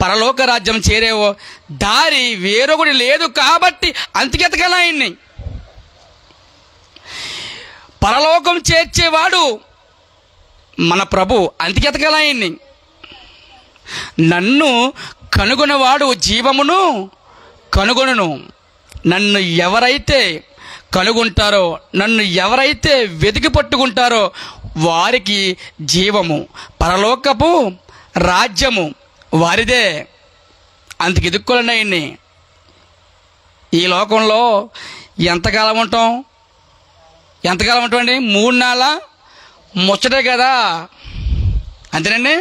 పరలోక రాజ్యం చేరేవో దారి వేరొకటి లేదు. కాబట్టి అంతకెతకాల ఆయన్ని. పరలోకం చేర్చేవాడు మన ప్రభు, అంతకెతకాల ఆయన్ని. నన్ను కనుగొనవాడు జీవమును కనుగొనును. నన్ను ఎవరైతే కనుగొంటారో, నన్ను ఎవరైతే వెతికి పట్టుకుంటారో వారికి జీవము, పరలోకపు రాజ్యము వారిదే. అందుకు ఎదుక్కోలేండి ఆయన్ని. ఈ లోకంలో ఎంతకాలం ఉంటాం? ఎంతకాలం ఉంటామండి? 3 నెలల ముచ్చటే కదా, అంతేనండి.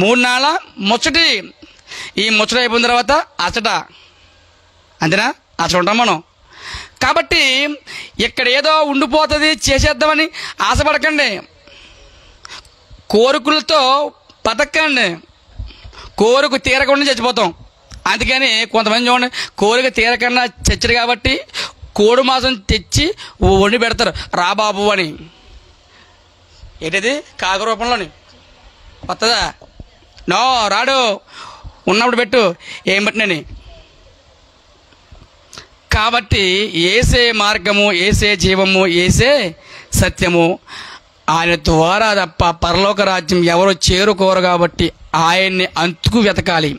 3 నెలల ముచ్చటి. ఈ ముచ్చట అయిపోయిన తర్వాత అచ్చట, అంతేనా? అసలు ఉంటాం మనం. కాబట్టి ఇక్కడ ఏదో ఉండిపోతుంది చేసేద్దామని ఆశపడకండి. కోరికలతో బతకండి. కోరిక తీరకుండా చచ్చిపోతాం. అందుకని కొంతమంది చూడండి, కోరిక తీరకుండా చచ్చరు కాబట్టి కోడి మాంసం తెచ్చి వండి పెడతారు, రా బాబు అని. ఏంటిది? కాక రూపంలోని వస్తుందా? నో, రాడు. ఉన్నప్పుడు పెట్టు. ఏం పెట్టినని కాబట్టి ఏసే మార్గము, ఏసే జీవము, ఏసే సత్యము, ఆయన ద్వారా తప్ప పరలోక రాజ్యం ఎవరు చేరుకోరు. కాబట్టి ఆయన్ని అంతుకు వెతకాలి.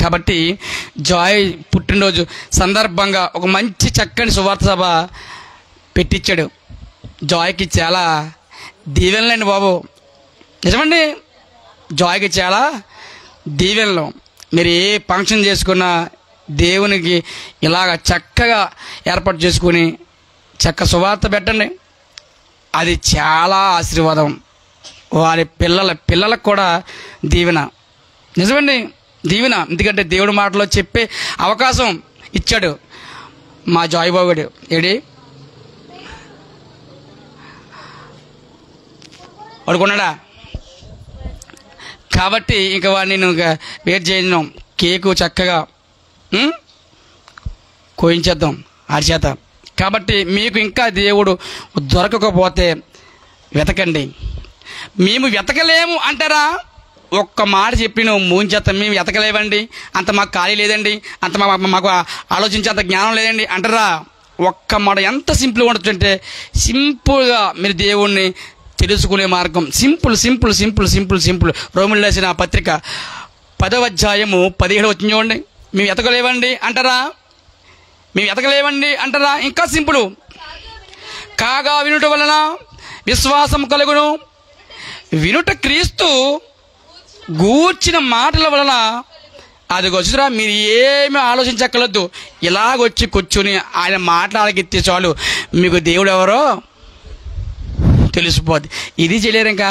కాబట్టి జాయ్ పుట్టినరోజు సందర్భంగా ఒక మంచి చక్కని సువార్త సభ పెట్టించాడు. జాయ్కి చాలా దీవెనలండి బాబు, నిజమండి. జాయ్కి చాలా దీవెనలు. మీరు ఏ ఫంక్షన్ చేసుకున్నా దేవునికి ఇలాగ చక్కగా ఏర్పాటు చేసుకుని చక్క సువార్త పెట్టండి, అది చాలా ఆశీర్వాదం. వారి పిల్లలకు కూడా దీవెన, నిజమండి, దీవెన. ఎందుకంటే దేవుడి మాటలో చెప్పే అవకాశం ఇచ్చాడు మా జాయ్ బాబుడు. ఏడి పడుకున్నాడా? కాబట్టి ఇంక వాడిని నేను వెయిట్ చేయను, కేకు చక్కగా కోయించేద్దాం ఆడి చేత. కాబట్టి మీకు ఇంకా దేవుడు దొరకకపోతే వెతకండి. మేము వెతకలేము అంటారా? ఒక్క మాట చెప్పి నువ్వు మూయించేస్తాం, మేము వెతకలేవండి, అంత మాకు ఖాళీ లేదండి, అంత మాకు ఆలోచించేంత జ్ఞానం లేదండి అంటారా? ఒక్క మాట ఎంత సింపుల్గా ఉండొచ్చంటే, సింపుల్గా మీరు దేవుణ్ణి తెలుసుకునే మార్గం simple simple simple simple simple. రోమిల్లో రాసిన పత్రిక 10వ అధ్యాయము 17 వచ్చింది చూడండి. మేము వెతకలేవండి అంటారా? మేము వెతకలేవండి అంటారా? ఇంకా సింపుల్. కాగా వినుట వలన విశ్వాసం కలుగును, వినుట క్రీస్తు గూర్చిన మాటల వలన. అది వచ్చురా, మీరు ఏమి ఆలోచించక్కర్లేదు, ఇలాగొచ్చి కూర్చుని ఆయన మాట్లాడగెత్తే చాలు మీకు దేవుడు ఎవరో తెలిసిపోద్ది. ఇది చేయలేరు. ఇంకా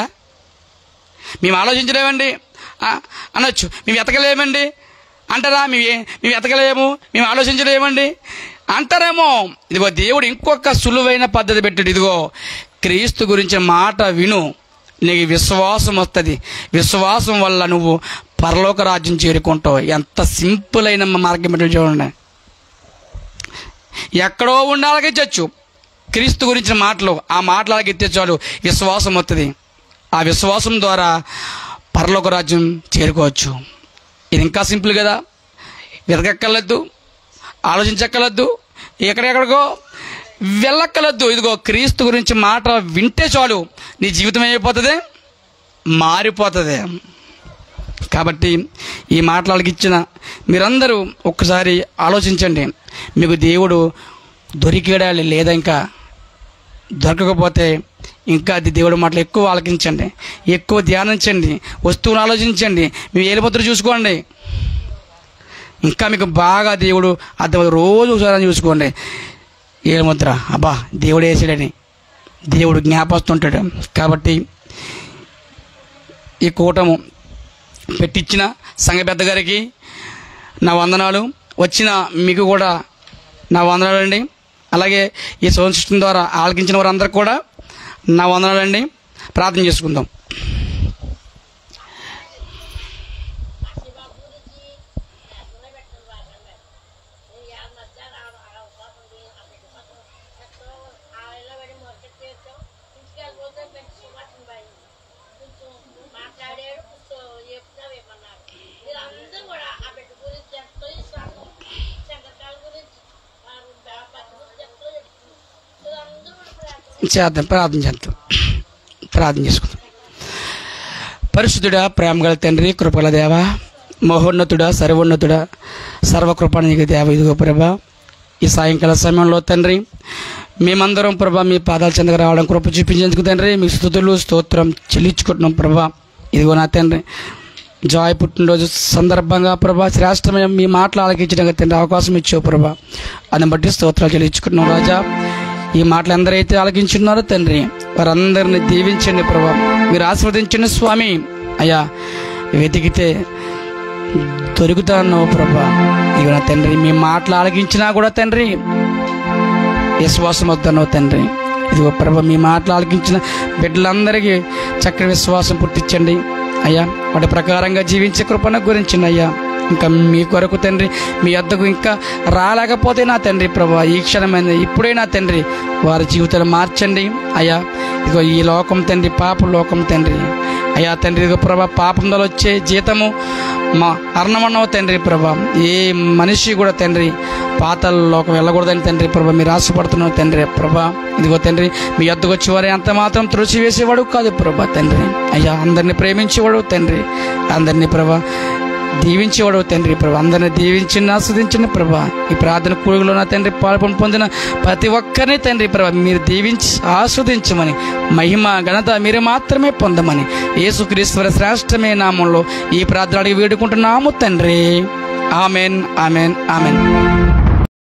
మేము ఆలోచించలేమండి అనొచ్చు, మేము వెతకలేమండి అంటారా? మేము వెతకలేము, మేము ఆలోచించలేమండి అంటారేమో. ఇదిగో దేవుడు ఇంకొక సులువైన పద్ధతి పెట్టాడు. ఇదిగో క్రీస్తు గురించిన మాట విను, నీకు విశ్వాసం వస్తుంది, విశ్వాసం వల్ల నువ్వు పరలోక రాజ్యం చేరుకుంటావు. ఎంత సింపుల్ అయిన మార్గం పెట్టాడు చూడండి. ఎక్కడో ఉండాలకిచ్చచ్చు క్రీస్తు గురించిన మాటలు, ఆ మాటలకి ఎత్తే చాలు విశ్వాసం వస్తుంది. ఆ విశ్వాసం ద్వారా పరలోక రాజ్యం చేరుకోవచ్చు. ఇది ఇంకా సింపుల్ కదా. వెతకక్కర్లేదు, ఆలోచించక్కర్లేదు, ఎక్కడెక్కడికో వెళ్ళక్కర్లేదు. ఇదిగో క్రీస్తు గురించి మాట వింటే చాలు నీ జీవితం ఏమైపోతుంది, మారిపోతుంది. కాబట్టి ఈ మాటలకి ఇచ్చిన మీరందరూ ఒక్కసారి ఆలోచించండి. మీకు దేవుడు దొరికాడా లేదా? ఇంకా దొరకకపోతే ఇంకా అది దేవుడి మాటలు ఎక్కువ ఆలకించండి, ఎక్కువ ధ్యానించండి, వస్తువులు ఆలోచించండి, మీ ఏలుముద్ర చూసుకోండి. ఇంకా మీకు బాగా దేవుడు అర్థం రోజు ఒకసారి చూసుకోండి. ఏలుముద్ర అబ్బా దేవుడు వేసాడని దేవుడు జ్ఞాపస్తుంటాడు. కాబట్టి ఈ కూటము పెట్టించిన సంఘ పెద్ద గారికి నా వందనాలు, వచ్చిన మీకు కూడా నా వందనాలండి. అలాగే ఈ సౌండ్ సిస్టమ్ ద్వారా ఆలకించిన వారందరికీ కూడా నా వందనాలండి. ప్రార్థన చేసుకుందాం. చేద్దాం, ప్రార్థన చేసుకుందాం. పరిశుద్ధుడా, ప్రేమగల తండ్రి, కృపల దేవ, మహోన్నతుడా, సర్వోన్నతుడా, సర్వకృపణ నీకు దేవ. ఇదిగో ప్రభా, ఈ సాయంకాల సమయంలో తండ్రి మేమందరం ప్రభా మీ పాదాల చెందగా రావడం కృప చూపించేందుకు తండ్రి మీ స్తుతులు స్తోత్రం చెల్లించుకుంటున్నాం ప్రభా. ఇదిగో నా తండ్రి జాయ్ పుట్టినరోజు సందర్భంగా ప్రభా శ్రేష్టమైన మీ మాటలు ఆలకించడానికి తండ్రి అవకాశం ఇచ్చావు ప్రభా. దాన్ని బట్టి స్తోత్రాలు చెల్లించుకుంటున్నాం రాజా. ఈ మాటలు ఎందరైతే ఆలకించున్నారో తండ్రి వారందరినీ దీవించండి ప్రభా, మీరు ఆశీర్వదించండి స్వామి. అయ్యా వెతికితే దొరుకుతాను ప్రభా. ఇక నా తండ్రి మీ మాటలు ఆలకించినా కూడా తండ్రి విశ్వాసం వద్దన్నావు తండ్రి. ఇదిగో ప్రభా మీ మాటలు ఆలకించిన బిడ్డలందరికీ చక్కటి విశ్వాసం పుట్టించండి అయ్యా. వాటి ప్రకారంగా జీవించే కృపణ గురించింది అయ్యా. ఇంకా మీ కొరకు తండ్రి మీ వద్దకు ఇంకా రాలేకపోతే నా తండ్రి ప్రభా ఈ క్షణమైన ఇప్పుడే నా తండ్రి వారి జీవితాలు మార్చండి అయ్యా. ఇదిగో ఈ లోకం తండ్రి పాప లోకం తండ్రి అయ్యా తండ్రి. ఇదిగో ప్రభా పాపంలో వచ్చే జీతము మా అర్ణమన్నవ తండ్రి ప్రభా. ఏ మనిషి కూడా తండ్రి పాతాళంలోకి వెళ్ళకూడదని తండ్రి ప్రభా మీరు ఆశపడుతున్నావు తండ్రి ప్రభా. ఇదిగో తండ్రి మీ వద్దకు వచ్చేవారు ఎంత మాత్రం త్రోసివేసేవాడు కాదు ప్రభా తండ్రి. అయ్యా అందరినీ ప్రేమించేవాడు తండ్రి, అందరినీ ప్రభా దీవించేవాడు తండ్రి ప్రభా. అందరినీ దీవించిన ఆస్వాదించిన ప్రభా. ఈ ప్రార్థన కూడుగులో నా తండ్రి పాల్పొని పొందిన ప్రతి ఒక్కరిని తండ్రి ప్రభా మీరు దీవించి ఆస్వాదించమని, మహిమ ఘనత మీరు మాత్రమే పొందమని యేసుక్రీస్తు శ్రేష్టమైన నామంలో ఈ ప్రార్థన అడిగి వేడుకుంటున్నాము తండ్రి. Amen, amen, amen.